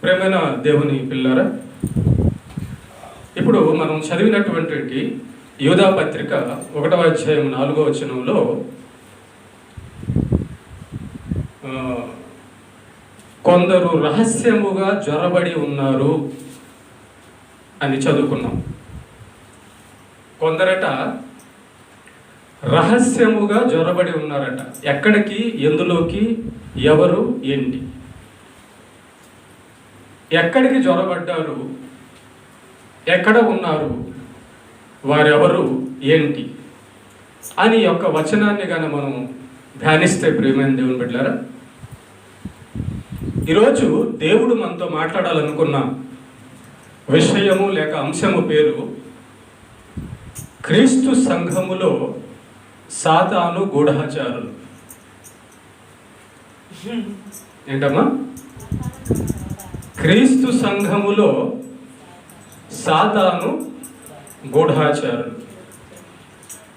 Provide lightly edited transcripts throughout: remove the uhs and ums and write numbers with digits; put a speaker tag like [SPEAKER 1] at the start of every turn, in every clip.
[SPEAKER 1] ప్రేమైన దేవుని పిల్లారా, ఇప్పుడు మనం చదివినటువంటి యూదా పత్రిక 1వ అధ్యాయం 4వ వచనంలో కొందరు రహస్యముగా జ్వరబడి ఉన్నారు అని చదువుకున్నాం. కొందరట రహస్యముగా జ్వరబడి ఉన్నారట. ఎక్కడికి, ఎందులోకి, ఎవరు, ఏంటి, ఎక్కడికి జ్వరబడ్డారు, ఎక్కడ ఉన్నారు, వారెవరు, ఏంటి అని యొక్క వచనాన్ని కానీ మనం ధ్యానిస్తే ప్రియమైన దేవుని బిడ్డలారా, ఈరోజు దేవుడు మనతో మాట్లాడాలనుకున్న విషయము లేక అంశము పేరు క్రీస్తు సంఘములో సాతాను గూఢచారులు. ఏంటమ్మా? క్రీస్తు సంఘములో సాతాను గూఢచారులు.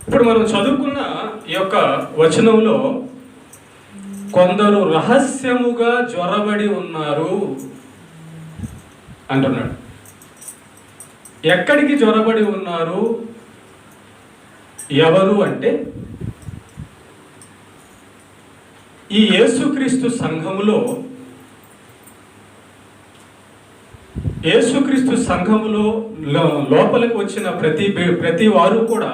[SPEAKER 1] ఇప్పుడు మనం చదువుకున్న ఈ యొక్క వచనంలో కొందరు రహస్యముగా జ్వరబడి ఉన్నారు అంటున్నాడు. ఎక్కడికి జ్వరబడి ఉన్నారు, ఎవరు అంటే ఈ యేసుక్రీస్తు సంఘములో లోపలికి వచ్చిన ప్రతి వారు కూడా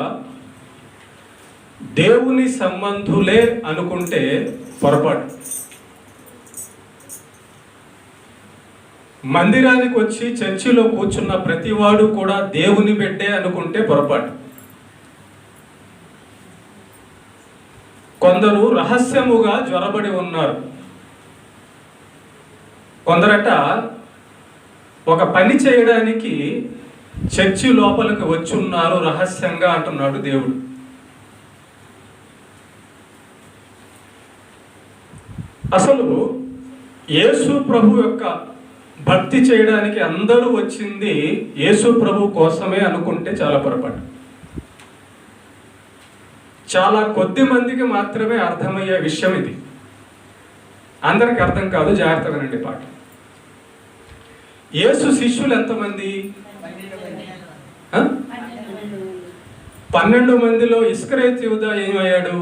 [SPEAKER 1] దేవుని సంబంధులే అనుకుంటే పొరపాటు. మందిరానికి వచ్చి చర్చిలో కూర్చున్న ప్రతివాడు కూడా దేవుని బిడ్డే అనుకుంటే పొరపాటు. కొందరు రహస్యముగా జ్వరబడి ఉన్నారు. కొందరట ఒక పని చేయడానికి చర్చి లోపలికి వచ్చి ఉన్నారు రహస్యంగా అంటున్నాడు దేవుడు. అసలు యేసు ప్రభు యొక్క భక్తి చేయడానికి అందరూ వచ్చింది యేసు ప్రభు కోసమే అనుకుంటే చాలా పొరపాటు. చాలా కొద్ది మందికి మాత్రమే అర్థమయ్యే విషయం ఇది. అందరికి అర్థం కాదు, జాగ్రత్తగా రండి పాట. యేసు శిష్యులు ఎంతమంది? 12 మందిలో ఇస్కరియోతు యూదా ఏమయ్యాడు?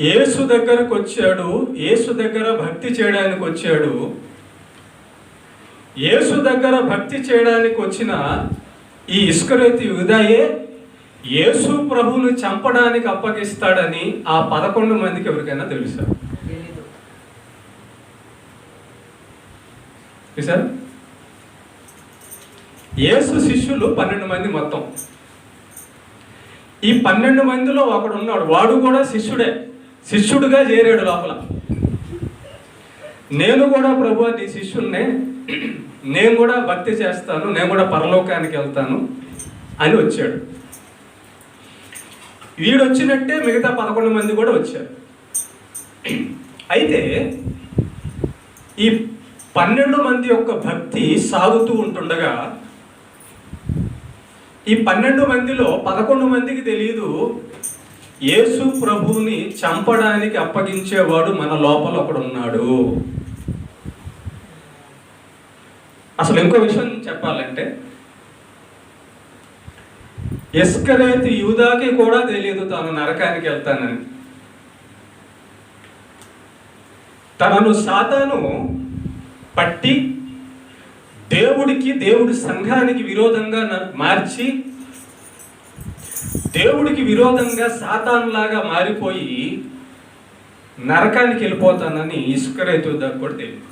[SPEAKER 1] యేసు దగ్గరకు వచ్చాడు, యేసు దగ్గర భక్తి చేయడానికి వచ్చాడు. యేసు దగ్గర భక్తి చేయడానికి వచ్చిన ఈ ఇస్కరియోతు యూదాయే యేసు ప్రభువును చంపడానికి అప్పగిస్తాడని ఆ 11 మందికి ఎవరికైనా తెలుసా? యేసు శిష్యులు 12 మంది మొత్తం. ఈ 12 మందిలో ఒకడు ఉన్నాడు, వాడు కూడా శిష్యుడే, శిష్యుడుగా చేరాడు లోపల. నేను కూడా ప్రభువా నీ శిష్యున్నే, నేను కూడా భక్తి చేస్తాను, నేను కూడా పరలోకానికి వెళ్తాను అని వచ్చాడు. వీడు వచ్చినట్టే మిగతా 11 మంది కూడా వచ్చారు. అయితే ఈ 12 మంది యొక్క భక్తి సాగుతూ ఉంటుండగా ఈ 12 మందిలో 11 మందికి తెలియదు యేసు ప్రభువుని చంపడానికి అప్పగించేవాడు మన లోపల ఒకడు ఉన్నాడు. అసలు ఇంకో విషయం చెప్పాలంటే ఇస్కరియోతు యూదాకి కూడా తెలియదు తాను నరకానికి వెళ్తానని. తనను సాతాను పట్టి దేవుడి సంఘానికి విరోధంగా మార్చి దేవుడికి విరోధంగా సాతానులాగా మారిపోయి నరకానికి వెళ్ళిపోతానని ఇస్కరియోతు యూదాకు కూడా తెలియదు.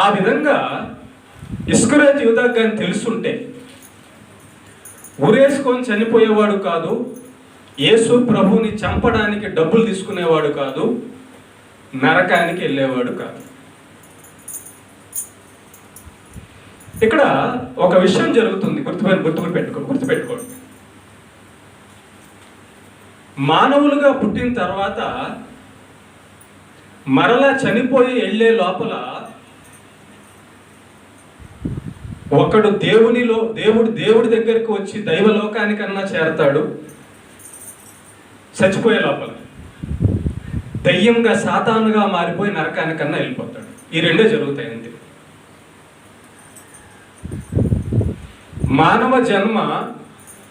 [SPEAKER 1] ఆ విధంగా ఇస్కరియోతు యూదాకు కానీ తెలుసుంటే ఉరేసుకొని చనిపోయేవాడు కాదు, యేసు ప్రభువుని చంపడానికి డబ్బులు తీసుకునేవాడు కాదు, నరకానికి వెళ్ళేవాడు కాదు. ఇక్కడ ఒక విషయం జరుగుతుంది, గుర్తుపెట్టుకోండి. మానవులుగా పుట్టిన తర్వాత మరలా చనిపోయి వెళ్ళే లోపల ఒక ఒకడు దేవుడి దగ్గరికి వచ్చి దైవలోకానికన్నా చేరతాడు, చచ్చిపోయే లోపల దయ్యంగా సాతానుగా మారిపోయి నరకానికన్నా వెళ్ళిపోతాడు. ఈ రెండే జరుగుతాయి అంతే. మానవ జన్మ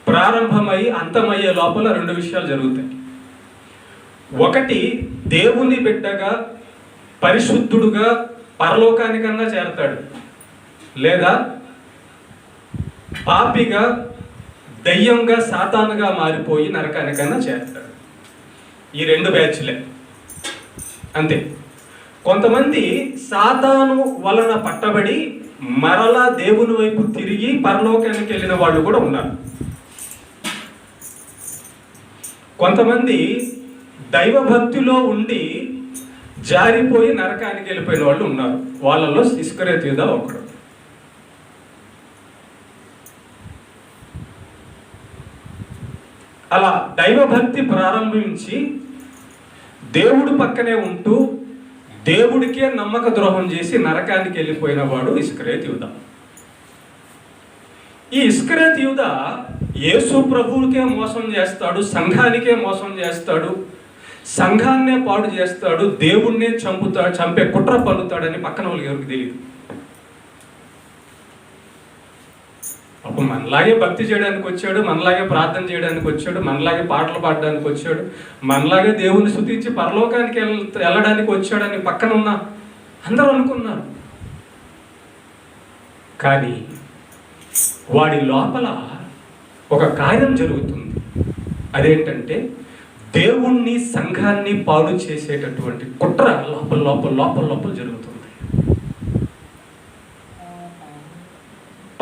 [SPEAKER 1] ప్రారంభమై అంతమయ్యే లోపల రెండు విషయాలు జరుగుతాయి. ఒకటి, దేవుని బిడ్డగా పరిశుద్ధుడుగా పరలోకానికన్నా చేరతాడు, లేదా పాపిగా దయ్యంగా సాతానుగా మారిపోయి నరకానికన్నా చేరతాడు. ఈ రెండు బ్యాచ్లే అంతే. కొంతమంది సాతాను వలన పట్టబడి మరలా దేవుని వైపు తిరిగి పరలోకానికి వెళ్ళిన వాళ్ళు కూడా ఉన్నారు. కొంతమంది దైవభక్తిలో ఉండి జారిపోయి నరకానికి వెళ్ళిపోయిన వాళ్ళు ఉన్నారు. వాళ్ళలో ఇస్కరియోతు యూదా ఒకడు. అలా దైవభక్తి ప్రారంభించి దేవుడు పక్కనే ఉంటూ దేవుడికే నమ్మక ద్రోహం చేసి నరకానికి వెళ్ళిపోయిన వాడు ఇస్కరియోతు యూదా. ఈ ఇస్కరియోతు యూదా యేసు ప్రభువుకే మోసం చేస్తాడు, సంఘానికే మోసం చేస్తాడు, సంఘాన్నే పాడు చేస్తాడు, దేవుణ్ణే చంపే కుట్ర పలుతాడని పక్కన వాళ్ళకి ఎవరికి తెలియదు. అప్పుడు మనలాగే భక్తి చేయడానికి వచ్చాడు, మనలాగే ప్రార్థన చేయడానికి వచ్చాడు, మనలాగే పాటలు పాడడానికి వచ్చాడు, మనలాగే దేవుని స్తుతించి పరలోకానికి వెళ్ళడానికి వచ్చాడని పక్కన ఉన్న అందరూ అనుకున్నారు. కానీ వాడి లోపల ఒక కార్యం జరుగుతుంది. అదేంటంటే దేవుణ్ణి సంఘాన్ని పాడు చేసేటటువంటి కుట్ర లోపల లోపల లోపల లోపల జరుగుతుంది.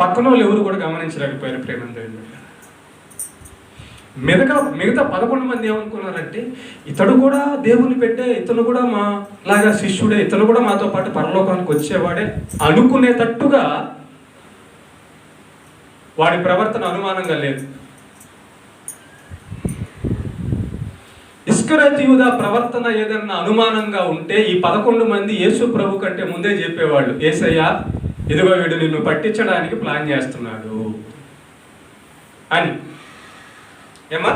[SPEAKER 1] పక్కన వాళ్ళు ఎవరు కూడా గమనించలేకపోయారు. ప్రేమంతో మిగతా 11 మంది ఏమనుకున్నారంటే, ఇతడు కూడా దేవుని పెట్టే, ఇతను కూడా మా లాగా శిష్యుడే, ఇతను కూడా మాతో పాటు పరలోకానికి వచ్చేవాడే అనుకునేటట్టుగా వాడి ప్రవర్తన అనుమానంగా లేదు. ఇస్కరియోతు యూదా ప్రవర్తన ఏదన్నా అనుమానంగా ఉంటే ఈ 11 మంది యేసు ప్రభు కంటే ముందే చెప్పేవాళ్ళు, యేసయ్యా ఇదిగో వీడు నిన్ను పట్టించడానికి ప్లాన్ చేస్తున్నాడు అని. ఏమా?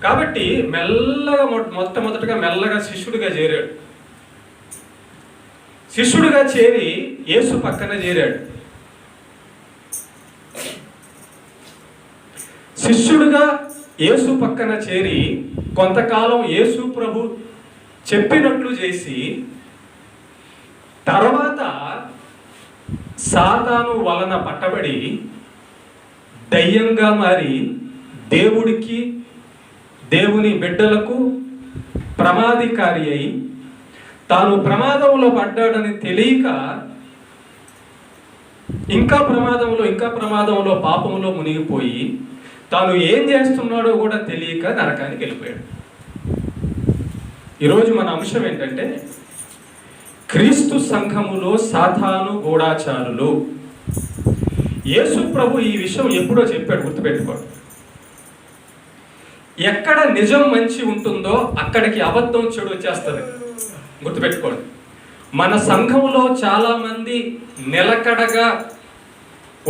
[SPEAKER 1] కాబట్టి మెల్లగా మొట్టమొదటిగా మెల్లగా శిష్యుడిగా చేరాడు. శిష్యుడిగా చేరి యేసు పక్కన చేరాడు. శిష్యుడిగా యేసు పక్కన చేరి కొంతకాలం యేసు ప్రభు చెప్పినట్లు చేసి తర్వాత సాతాను వలన పట్టబడి దయ్యంగా మారి దేవుడికి దేవుని బిడ్డలకు ప్రమాదకారి అయి తాను ప్రమాదంలో పడ్డాడని తెలియక ఇంకా ప్రమాదంలో పాపంలో మునిగిపోయి తాను ఏం చేస్తున్నాడో కూడా తెలియక నరకానికి వెళ్ళిపోయాడు. ఈరోజు మన అంశం ఏంటంటే, క్రీస్తు సంఘములో సాతాను గూఢాచారులు. యేసు ప్రభు ఈ విషయం ఎప్పుడో చెప్పాడు, గుర్తుపెట్టుకోండి. ఎక్కడ నిజం మంచి ఉంటుందో అక్కడికి అబద్ధం చెడు వచ్చేస్తుంది, గుర్తుపెట్టుకోండి. మన సంఘంలో చాలా మంది నిలకడగా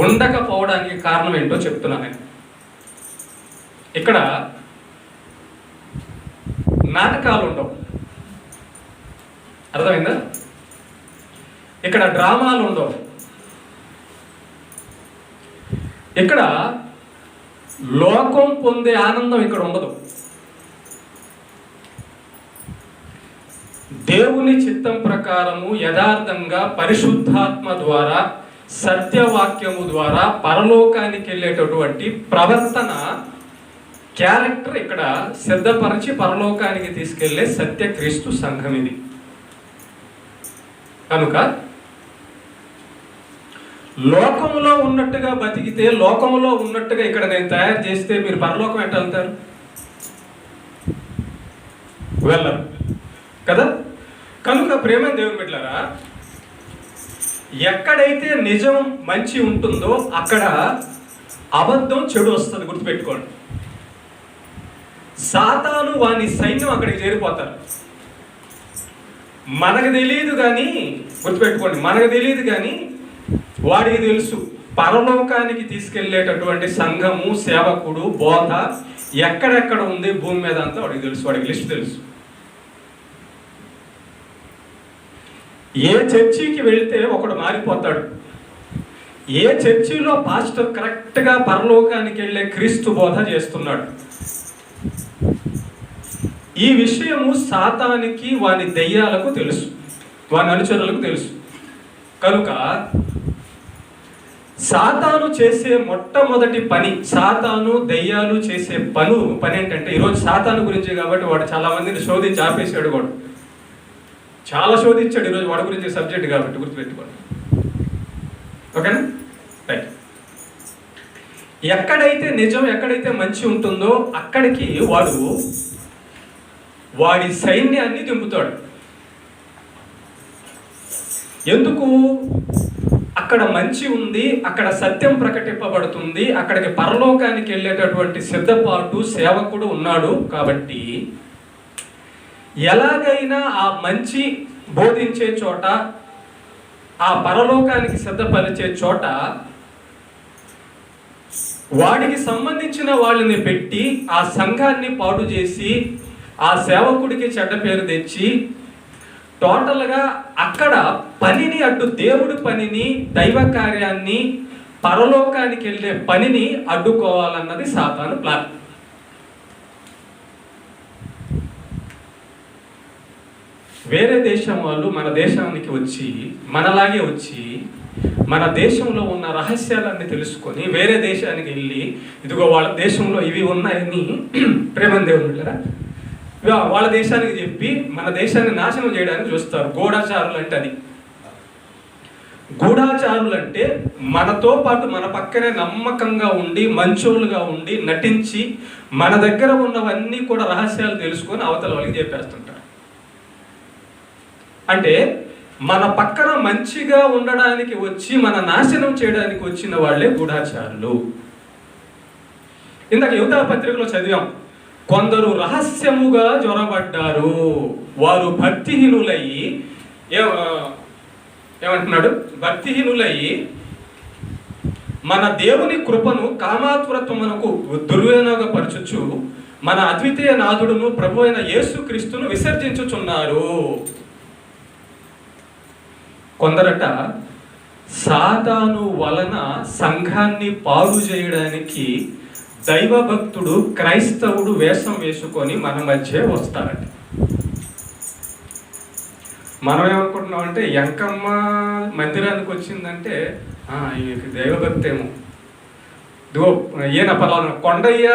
[SPEAKER 1] ఉండకపోవడానికి కారణం ఏంటో చెప్తున్నాను నేను. ఇక్కడ నాటకాలు ఉండవు, అర్థమైందా? ఇక్కడ డ్రామాలు ఉండవు, ఇక్కడ లోకం పొందే ఆనందం ఇక్కడ ఉండదు. దేవుని చిత్తం ప్రకారము యథార్థంగా పరిశుద్ధాత్మ ద్వారా సత్యవాక్యము ద్వారా పరలోకానికి వెళ్ళేటటువంటి ప్రవర్తన క్యారెక్టర్ ఇక్కడ సిద్ధపరిచి పరలోకానికి తీసుకెళ్లే సత్యక్రీస్తు సంఘం ఇది. కనుక లోకములో ఉన్నట్టుగా బతికితే, లోకములో ఉన్నట్టుగా ఇక్కడ నేను తయారు చేస్తే మీరు పరలోకం ఎట్లా వెళ్తారు? వెళ్ళరు కదా. కనుక ప్రేమ దేవుని బిడ్డలారా, ఎక్కడైతే నిజం మంచి ఉంటుందో అక్కడ అబద్ధం చెడు వస్తుంది, గుర్తుపెట్టుకోండి. సాతాను వాని సైన్యం అక్కడికి చేరిపోతారు. మనకు తెలియదు కానీ, గుర్తుపెట్టుకోండి, మనకు తెలియదు కానీ వాడికి తెలుసు పరలోకానికి తీసుకెళ్లేటటువంటి సంఘము, సేవకుడు, బోధ ఎక్కడెక్కడ ఉంది భూమి మీద అంతా వాడికి తెలుసు, వాడికి లిస్ట్ తెలుసు. ఏ చర్చికి వెళితే ఒకడు మారిపోతాడు. ఏ చర్చిలో పాస్టర్ కరెక్ట్గా పరలోకానికి వెళ్ళే క్రీస్తు బోధ చేస్తున్నాడు. ఈ విషయము సాతానికి, వాని దెయ్యాలకు తెలుసు, వాని అనుచరులకు తెలుసు. కనుక సాతాను చేసే మొట్టమొదటి పని, సాతాను దెయ్యాలు చేసే పని ఏంటంటే, ఈరోజు సాతాను గురించి కాబట్టి వాడు చాలా మందిని శోధించి ఆపేసాడు. వాడు చాలా శోధించాడు ఈరోజు వాడి గురించి సబ్జెక్ట్ కాబట్టి గుర్తుపెట్టుకోండి. ఓకేనా? రైట్. ఎక్కడైతే నిజం, ఎక్కడైతే మంచి ఉంటుందో అక్కడికి వాడి సైన్యాన్ని దింపుతాడు. ఎందుకు? అక్కడ మంచి ఉంది, అక్కడ సత్యం ప్రకటింపబడుతుంది, అక్కడికి పరలోకానికి వెళ్ళేటటువంటి సిద్ధపాటు సేవకుడు ఉన్నాడు. కాబట్టి ఎలాగైనా ఆ మంచి బోధించే చోట, ఆ పరలోకానికి సిద్ధపరిచే చోట వాడికి సంబంధించిన వాళ్ళని పెట్టి ఆ సంఘాన్ని పాడు చేసి ఆ సేవకుడికి చెడ్డ పేరు తెచ్చి టోటల్గా అక్కడ పనిని, అడ్డు దేవుడి పనిని, దైవ కార్యాన్ని, పరలోకానికి వెళ్ళే పనిని అడ్డుకోవాలన్నది సాతాను ప్లాన్. వేరే దేశం వాళ్ళు మన దేశానికి వచ్చి, మనలాగే వచ్చి, మన దేశంలో ఉన్న రహస్యాలన్నీ తెలుసుకొని వేరే దేశానికి వెళ్ళి, ఇదిగో వాళ్ళ దేశంలో ఇవి ఉన్నాయని ప్రేమందేవుని వెళ్ళరా వాళ్ళ దేశానికి చెప్పి మన దేశాన్ని నాశనం చేయడానికి చూస్తారు. గూఢాచారులు అంటే అది. గూఢాచారులు అంటే మనతో పాటు మన పక్కనే నమ్మకంగా ఉండి, మంచోళ్ళుగా ఉండి, నటించి మన దగ్గర ఉన్నవన్నీ కూడా రహస్యాలు తెలుసుకొని అవతల వాళ్ళకి చెప్పేస్తుంటారు. అంటే మన పక్కన మంచిగా ఉండడానికి వచ్చి మన నాశనం చేయడానికి వచ్చిన వాళ్ళే గూఢాచారులు. ఇందాక యువత పత్రికలో చదివాం, కొందరు రహస్యముగా జ్వరబడ్డారు, వారు భక్తిహీనులయ్యి, ఏమంటున్నాడు? భక్తిహీనులయ్యి మన దేవుని కృపను కామాతురత్వమునకు దుర్వినియోగపరచుచు మన అద్వితీయ నాథుడును ప్రభు అయిన యేసుక్రీస్తును విసర్జించుచున్నారు. కొందరట సాతాను వలన సంఘాన్ని పాడు చేయడానికి దైవభక్తుడు, క్రైస్తవుడు వేషం వేసుకొని మన మధ్య వస్తారట. మనం ఏమనుకుంటున్నాం అంటే, ఎంకమ్మ మందిరానికి వచ్చిందంటే ఈయనకి దైవభక్తి ఏమో, ఇదిగో ఈయన పలానా కొండయ్య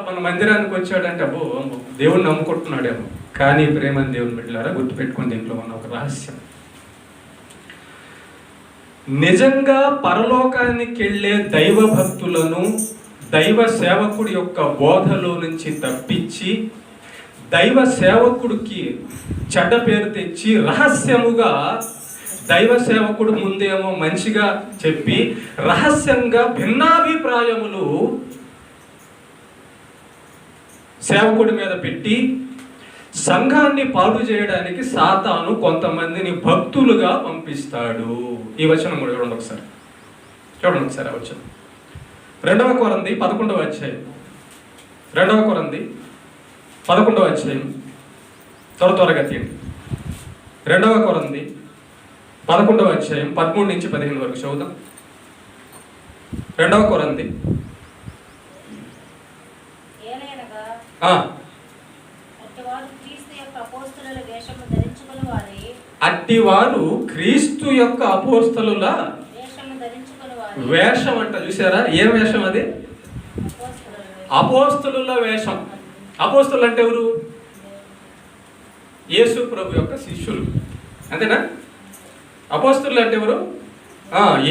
[SPEAKER 1] మన మందిరానికి వచ్చాడంటే అబ్బో దేవుణ్ణి నమ్ముకుంటున్నాడేమో. కానీ ప్రేమని దేవుని బిడ్డలారా గుర్తుపెట్టుకుని, దీంట్లో ఉన్న ఒక రహస్యం, నిజంగా పరలోకానికి వెళ్ళే దైవ భక్తులను దైవ సేవకుడి యొక్క బోధలో నుంచి తప్పించి దైవ సేవకుడికి చెడ్డ పేరు తెచ్చి రహస్యముగా దైవ సేవకుడు ముందేమో మంచిగా చెప్పి రహస్యంగా భిన్నాభిప్రాయములు సేవకుడి మీద పెట్టి సంఘాన్ని పాడు చేయడానికి సాతాను కొంతమందిని భక్తులుగా పంపిస్తాడు. ఈ వచనం కూడా చూడండి ఒకసారి, ఆ వచనం 2 కొరింథీ 11వ అధ్యాయం, 2 కొరింథీ 11వ అధ్యాయం, త్వరగా తీయండి. 2 కొరింథీ 11వ అధ్యాయం 13 నుంచి 15 వరకు చదువుదాం. 2 కొరింథీ అట్టివారు క్రీస్తు యొక్క అపోస్తలుల వేషం అంట. చూసారా? ఏం వేషం అది? అపోస్తలుల వేషం. అపోస్తలు అంటే ఎవరు? యేసు ప్రభు యొక్క శిష్యులు, అంతేనా? అపోస్తలు అంటే ఎవరు?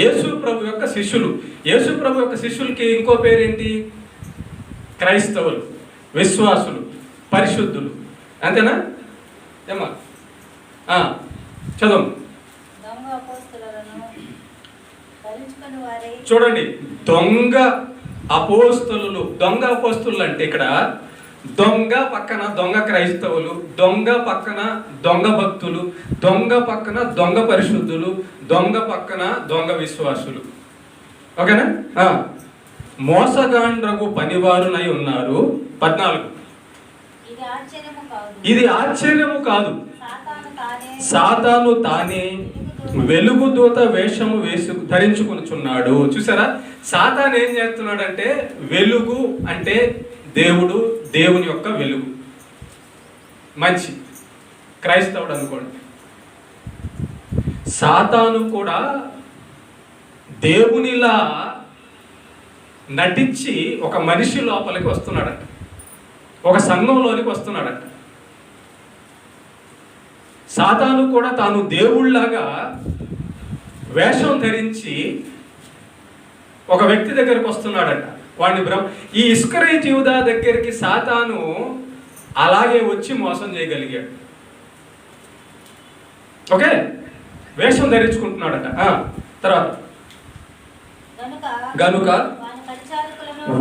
[SPEAKER 1] యేసు ప్రభు యొక్క శిష్యులు. యేసు ప్రభు యొక్క శిష్యులకి ఇంకో పేరేంటి? క్రైస్తవులు, విశ్వాసులు, పరిశుద్ధులు, అంతేనా? ఏమా చదువు. చూడండి, దొంగ అపోస్తలు అంటే ఇక్కడ దొంగ పక్కన దొంగ క్రైస్తవులు, దొంగ పక్కన దొంగ భక్తులు, దొంగ పక్కన దొంగ పరిశుద్ధులు, దొంగ పక్కన దొంగ విశ్వాసులు. ఓకేనా? మోసగాండ్రకు పనివారునై ఉన్నారు. 14, ఇది ఆశ్చర్యము కాదు, సాతాను తానే వెలుగుదూత వేషము ధరించుకొనుచున్నాడు. చూసారా, సాతాను ఏం చేస్తున్నాడంటే, వెలుగు అంటే దేవుడు, దేవుని యొక్క వెలుగు, మంచి క్రైస్తవుడు అనుకోండి. సాతాను కూడా దేవునిలా నటించి ఒక మనిషి లోపలికి వస్తున్నాడట, ఒక సంఘంలోనికి వస్తున్నాడట. సాతాను కూడా తాను దేవుళ్లాగా వేషం ధరించి ఒక వ్యక్తి దగ్గరికి వస్తున్నాడట. వాడిని ఈ ఇస్కరియోతు యూదా దగ్గరికి సాతాను అలాగే వచ్చి మోసం చేయగలిగాడు. ఓకే, వేషం ధరించుకుంటున్నాడట. తర్వాత గనుక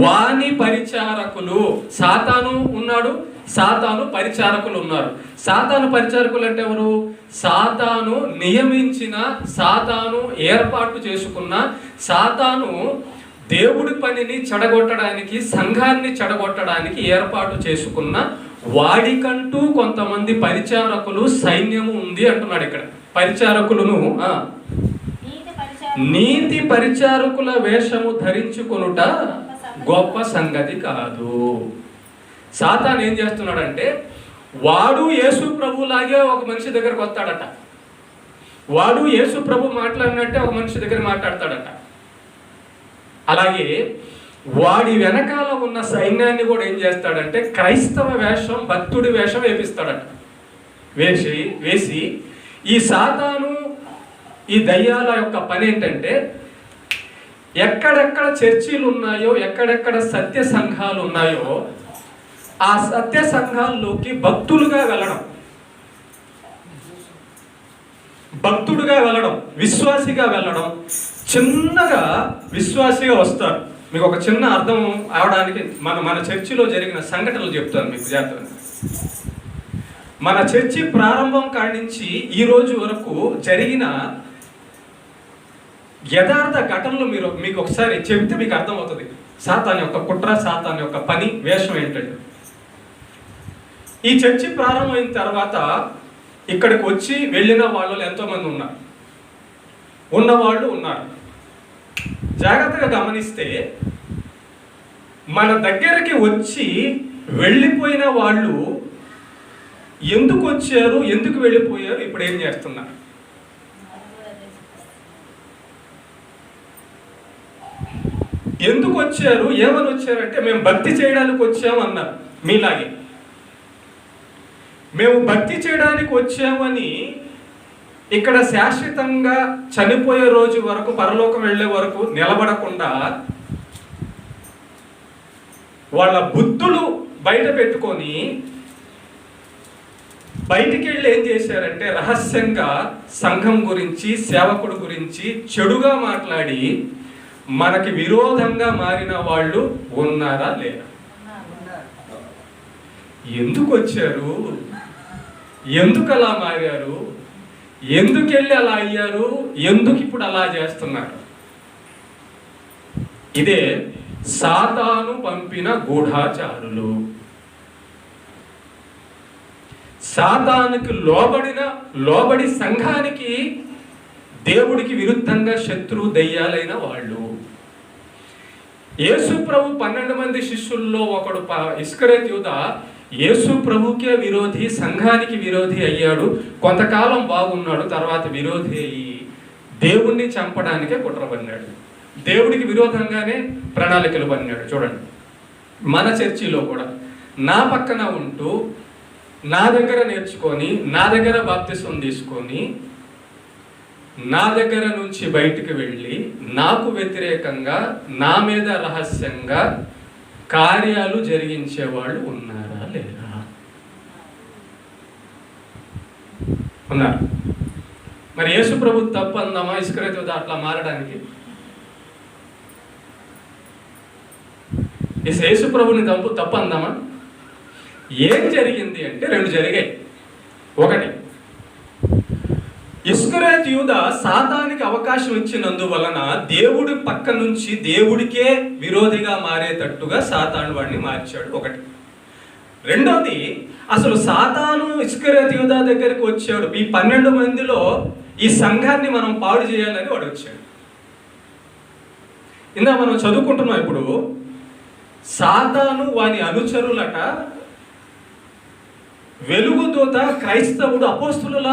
[SPEAKER 1] వాని పరిచారకులు, సాతాను ఉన్నాడు, సాతాను పరిచారకులు ఉన్నారు. సాతాను పరిచారకులు అంటే ఎవరు? సాతాను నియమించిన, సాతాను ఏర్పాటు చేసుకున్న, సాతాను దేవుడి పనిని చెడగొట్టడానికి, సంఘాన్ని చెడగొట్టడానికి ఏర్పాటు చేసుకున్న వాడికంటూ కొంతమంది పరిచారకులు, సైన్యము ఉంది అంటున్నాడు ఇక్కడ. పరిచారకులను నీతి పరిచారకుల వేషము ధరించుకొనుట గొప్ప సంగతి కాదు. సాతాను ఏం చేస్తున్నాడంటే, వాడు యేసు ప్రభులాగే ఒక మనిషి దగ్గరకు వస్తాడట. వాడు యేసు ప్రభు మాట్లాడినట్టే ఒక మనిషి దగ్గర మాట్లాడతాడట. అలాగే వాడి వెనకాల ఉన్న సైన్యాన్ని కూడా ఏం చేస్తాడంటే, క్రైస్తవ వేషం, భక్తుడి వేషం వేపిస్తాడట. వేసి ఈ సాతాను, ఈ దయ్యాల యొక్క పని ఏంటంటే, ఎక్కడెక్కడ చర్చిలు ఉన్నాయో, ఎక్కడెక్కడ సత్య సంఘాలు ఉన్నాయో ఆ సత్య సంఘాల్లోకి భక్తులుగా వెళ్ళడం, విశ్వాసిగా వెళ్ళడం. చిన్నగా విశ్వాసిగా వస్తారు. మీకు ఒక చిన్న అర్థం అవడానికి మన చర్చిలో జరిగిన సంఘటనలు చెప్తాను మీకు జాగ్రత్తగా. మన చర్చి ప్రారంభం కాడి నుంచి ఈ రోజు వరకు జరిగిన యథార్థ ఘటనలు మీకు ఒకసారి చెబితే మీకు అర్థమవుతుంది. సాతాను యొక్క కుట్ర, సాతాను యొక్క పని, వేషం ఏంటంటే, ఈ చర్చి ప్రారంభమైన తర్వాత ఇక్కడికి వచ్చి వెళ్ళిన వాళ్ళు ఎంతోమంది ఉన్నవాళ్ళు ఉన్నారు. జాగ్రత్తగా గమనిస్తే మన దగ్గరికి వచ్చి వెళ్ళిపోయిన వాళ్ళు ఎందుకు వచ్చారు, ఎందుకు వెళ్ళిపోయారు, ఇప్పుడు ఏం చేస్తున్నారు? ఎందుకు వచ్చారు, ఏమని వచ్చారంటే, మేము భక్తి చేయడానికి వచ్చాము అన్నారు. మీలాగే మేము భక్తి చేయడానికి వచ్చామని ఇక్కడ శాశ్వతంగా చనిపోయే రోజు వరకు, పరలోకం వెళ్ళే వరకు నిలబడకుండా వాళ్ళ బుద్ధులు బయట పెట్టుకొని బయటికి వెళ్ళి ఏం చేశారంటే, రహస్యంగా సంఘం గురించి, సేవకుడు గురించి చెడుగా మాట్లాడి మనకి విరోధంగా మారిన వాళ్ళు ఉన్నారా లేరా? ఎందుకు వచ్చారు, ఎందుకు అలా మారారు, ఎందుకు వెళ్ళి అలా అయ్యారు, ఎందుకు ఇప్పుడు అలా చేస్తున్నారు? ఇదే సాతాను పంపిన గూఢాచారులు. సాతానుకి లోబడి సంఘానికి, దేవుడికి విరుద్ధంగా శత్రు దయ్యాలైన వాళ్ళు. యేసు ప్రభు 12 మంది శిష్యుల్లో ఒకడు ఇస్కరియోతు యూదా యేసు ప్రభుకే విరోధి, సంఘానికి విరోధి అయ్యాడు. కొంతకాలం బాగున్నాడు, తర్వాత విరోధి అయ్యి దేవుణ్ణి చంపడానికే కుట్రపన్నాడు. దేవుడికి విరోధంగానే ప్రణాళికలు పన్నాడు. చూడండి, మన చర్చిలో కూడా నా పక్కన ఉంటూ, నా దగ్గర నేర్చుకొని, నా దగ్గర బాప్తిసం తీసుకొని, నా దగ్గర నుంచి బయటికి వెళ్ళి నాకు వ్యతిరేకంగా, నా మీద రహస్యంగా కార్యాలు జరిగించేవాళ్ళు ఉన్నారా లేరా? ఉన్నారు. మరి యేసు ప్రభు తప్పు అందామా ఇస్కరియోతు యూదా అట్లా మారడానికి? యేసు ప్రభుని తప్పు అందామా? ఏం జరిగింది అంటే, 2 జరిగాయి. ఒకటి, ఇస్కరియోతు యూదా సాతానికి అవకాశం ఇచ్చినందువలన దేవుడి పక్క నుంచి దేవుడికే విరోధిగా మారేటట్టుగా సాతాను వాడిని మార్చాడు. ఒకటి. రెండోది, అసలు సాతాను ఇస్కరియోతు యూదా దగ్గరికి వచ్చాడు. ఈ 12 మందిలో ఈ సంఘాన్ని మనం పాడు చేయాలని వాడు వచ్చాడు. ఇందా మనం చదువుకుంటున్నాం ఇప్పుడు, సాతాను వాని అనుచరులట వెలుగుదూత క్రైస్తవుడు అపోస్తుల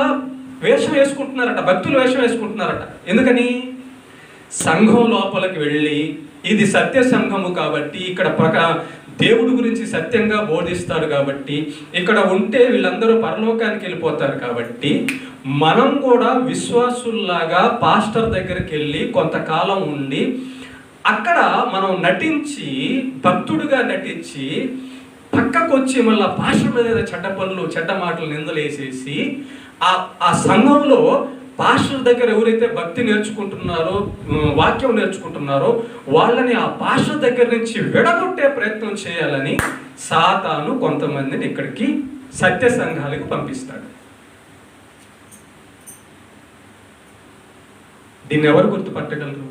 [SPEAKER 1] వేషం వేసుకుంటున్నారట, భక్తులు వేషం వేసుకుంటున్నారట. ఎందుకని? సంఘం లోపలికి వెళ్ళి ఇది సత్య సంఘము కాబట్టి ఇక్కడ దేవుడి గురించి సత్యంగా బోధిస్తారు కాబట్టి ఇక్కడ ఉంటే వీళ్ళందరూ పరలోకానికి వెళ్ళిపోతారు కాబట్టి మనం కూడా విశ్వాసుల్లాగా పాస్టర్ దగ్గరికి వెళ్ళి కొంతకాలం ఉండి అక్కడ మనం నటించి భక్తుడిగా నటించి పక్కకు వచ్చి మళ్ళీ పాస్టర్ మీద చెడ్డ పనులు చెడ్డ మాటలు నిందలేసేసి ఆ సంఘంలో పాస్టర్ దగ్గర ఎవరైతే భక్తి నేర్చుకుంటున్నారో వాక్యం నేర్చుకుంటున్నారో వాళ్ళని ఆ పాస్టర్ దగ్గర నుంచి విడగొట్టే ప్రయత్నం చేయాలని సాతాను కొంతమందిని ఇక్కడికి సత్య సంఘాలకు పంపిస్తాడు. దీన్ని ఎవరు గుర్తుపట్టగలరు?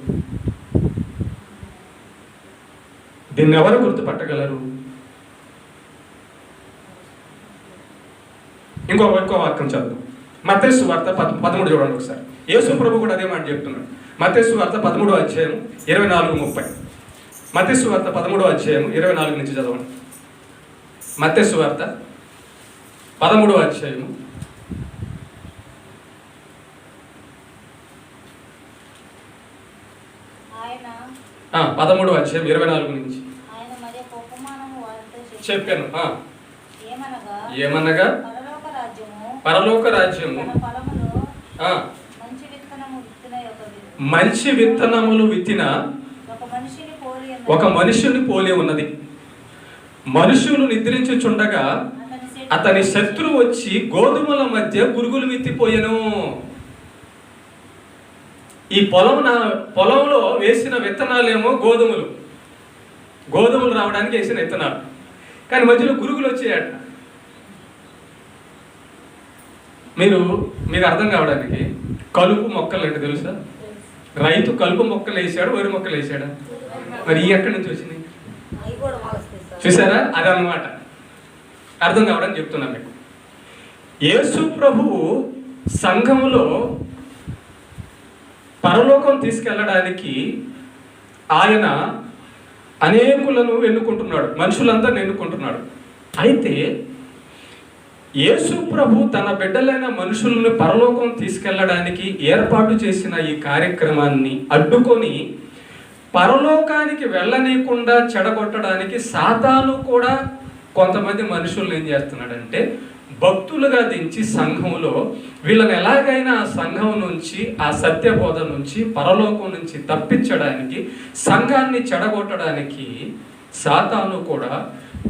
[SPEAKER 1] దీన్ని ఎవరు గుర్తుపట్టగలరు? ఇంకో వాక్యం చదువు. మత్తయి సువార్త 13 చూడండి ఒకసారి. యేసు ప్రభు కూడా అదే మాట చెప్తున్నాడు. మత్తయి సువార్త 13వ అధ్యాయం 24-30. మత్తయి సువార్త 13వ అధ్యాయం 24 నుంచి చదవండి. మత్తయి సువార్త 13వ అధ్యాయం 13వ అధ్యాయం 24 నుంచి చెప్పాను. ఏమనగా పరలోక రాజ్యము మంచి విత్తనములు విత్తిన ఒక మనుషుని పోలి ఉన్నది. మనుషులు నిద్రించుచుండగా అతని శత్రువు వచ్చి గోధుమల మధ్య గురుగులు విత్తిపోయెను. ఈ పొలంలో వేసిన విత్తనాలేమో గోధుమలు రావడానికి వేసిన విత్తనాలు, కానీ మధ్యలో గురుగులు వచ్చాయట. మీకు అర్థం కావడానికి కలుపు మొక్కలు అంటే తెలుసా? రైతు కలుపు మొక్కలు వేసాడు, వరి మొక్కలు వేసాడా? మరి ఈ ఎక్కడి నుంచి వచ్చింది చూసారా? అదనమాట అర్థం కావడానికి చెప్తున్నాను మీకు. యేసు ప్రభువు సంఘములో పరలోకం తీసుకెళ్ళడానికి ఆయన అనేకులను ఎన్నుకుంటున్నాడు, మనుషులందరిని ఎన్నుకుంటున్నాడు. అయితే యేసు ప్రభు తన బిడ్డలైన మనుషులను పరలోకం తీసుకెళ్ళడానికి ఏర్పాటు చేసిన ఈ కార్యక్రమాన్ని అడ్డుకొని పరలోకానికి వెళ్ళనీయకుండా చెడగొట్టడానికి సాతాను కూడా కొంతమంది మనుషులను ఏం చేస్తున్నాడంటే భక్తులుగా దించి సంఘంలో వీళ్ళని ఎలాగైనా ఆ సంఘం నుంచి ఆ సత్యబోధ నుంచి పరలోకం నుంచి తప్పించడానికి సంఘాన్ని చెడగొట్టడానికి సాతాను కూడా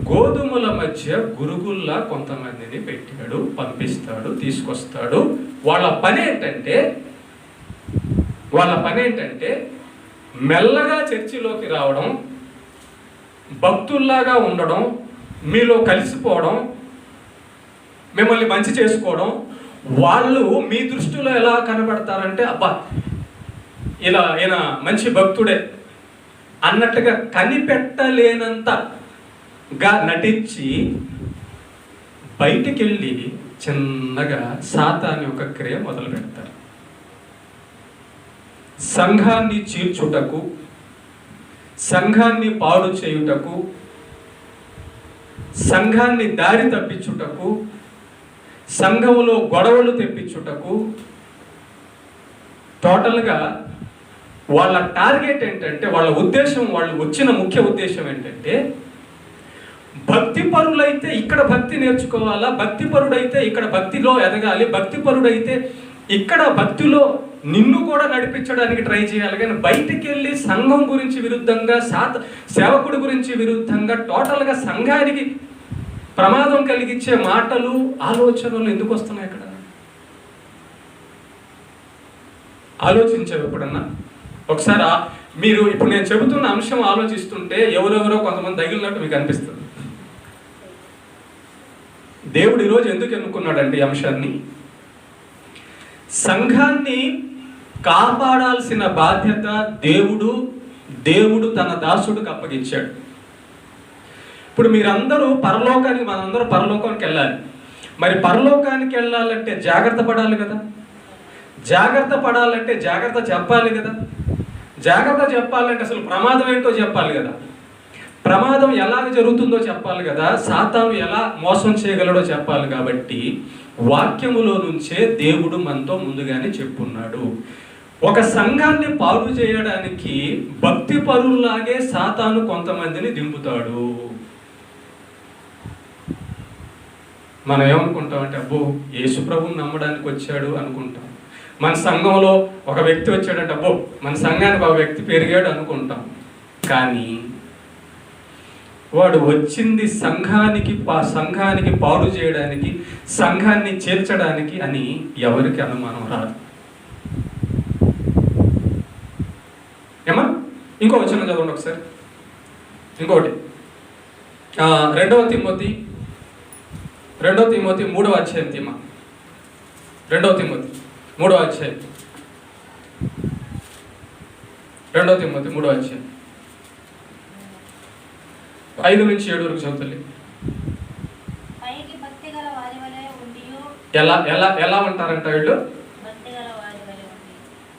[SPEAKER 1] గోధుమల మధ్య గురుగుల్లా కొంతమందిని పెట్టాడు, పంపిస్తాడు, తీసుకొస్తాడు. వాళ్ళ పని ఏంటంటే మెల్లగా చర్చిలోకి రావడం, భక్తుల్లాగా ఉండడం, మీలో కలిసిపోవడం, మిమ్మల్ని మంచి చేసుకోవడం. వాళ్ళు మీ దృష్టిలో ఎలా కనబడతారంటే అబ్బా ఈయన మంచి భక్తుడే అన్నట్టుగా కనిపెట్టలేనంతగా నటించి బయటికి వెళ్ళి చిన్నగా సాతాను యొక్క క్రియ మొదలు పెడతారు. సంఘాన్ని చీల్చుటకు, సంఘాన్ని పాడు చేయుటకు, సంఘాన్ని దారి తప్పించుటకు, సంఘములో గొడవలు తెప్పించుటకు, టోటల్గా వాళ్ళ టార్గెట్ ఏంటంటే, వాళ్ళ ఉద్దేశం, వాళ్ళు వచ్చిన ముఖ్య ఉద్దేశం ఏంటంటే భక్తిపరులైతే ఇక్కడ భక్తి నేర్చుకోవాలా, భక్తిపరుడైతే ఇక్కడ భక్తిలో ఎదగాలి, భక్తిపరుడైతే ఇక్కడ భక్తిలో నిన్ను కూడా నడిపించడానికి ట్రై చేయాలి. కానీ బయటికి వెళ్ళి సంఘం గురించి విరుద్ధంగా, సేవకుడి గురించి విరుద్ధంగా, టోటల్గా సంఘానికి ప్రమాదం కలిగించే మాటలు, ఆలోచనలు ఎందుకు వస్తున్నాయి? అక్కడ ఆలోచించావు ఎప్పుడన్నా? ఒకసారి మీరు ఇప్పుడు నేను చెబుతున్న అంశం ఆలోచిస్తుంటే ఎవరెవరో కొంతమంది తగిలినట్టు మీకు అనిపిస్తుంది. దేవుడు ఈరోజు ఎందుకు ఎన్నుకున్నాడండి ఈ అంశాన్ని? సంఘాన్ని కాపాడాల్సిన బాధ్యత దేవుడు తన దాసుడికి అప్పగించాడు. ఇప్పుడు మీరందరూ పరలోకానికి, మనందరూ పరలోకానికి వెళ్ళాలి. మరి పరలోకానికి వెళ్ళాలంటే జాగ్రత్త పడాలి కదా. జాగ్రత్త పడాలంటే జాగ్రత్త చెప్పాలి కదా. జాగ్రత్త చెప్పాలంటే అసలు ప్రమాదం ఏంటో చెప్పాలి కదా. ప్రమాదం ఎలాగ జరుగుతుందో చెప్పాలి కదా. సాతాను ఎలా మోసం చేయగలడో చెప్పాలి. కాబట్టి వాక్యములో నుంచే దేవుడు మనతో ముందుగానే చెప్పున్నాడు. ఒక సంఘాన్ని పాడు చేయడానికి భక్తి పరుల్లాగే సాతాను కొంతమందిని దింపుతాడు. మనం ఏమనుకుంటామంటే, అబ్బో యేసు ప్రభువుని నమ్మడానికి వచ్చాడు అనుకుంటాం. మన సంఘంలో ఒక వ్యక్తి వచ్చాడంటే, అబ్బో మన సంఘానికి ఒక వ్యక్తి పెరిగాడు అనుకుంటాం. కానీ వాడు వచ్చింది సంఘానికి పాడు చేయడానికి, సంఘాన్ని చేర్చడానికి అని ఎవరికి అనుమానం రాదు. ఏమా? ఇంకో వచనం చదవండి ఒకసారి. ఇంకోటి 2 తిమోతి 3వ అధ్యాయం. 2 తిమోతి 3వ అధ్యాయం. 2 తిమోతి 3వ అధ్యాయం 5 నుంచి 7 వరకు చదువుతుంది. ఎలా ఉంటారంట వీళ్ళు?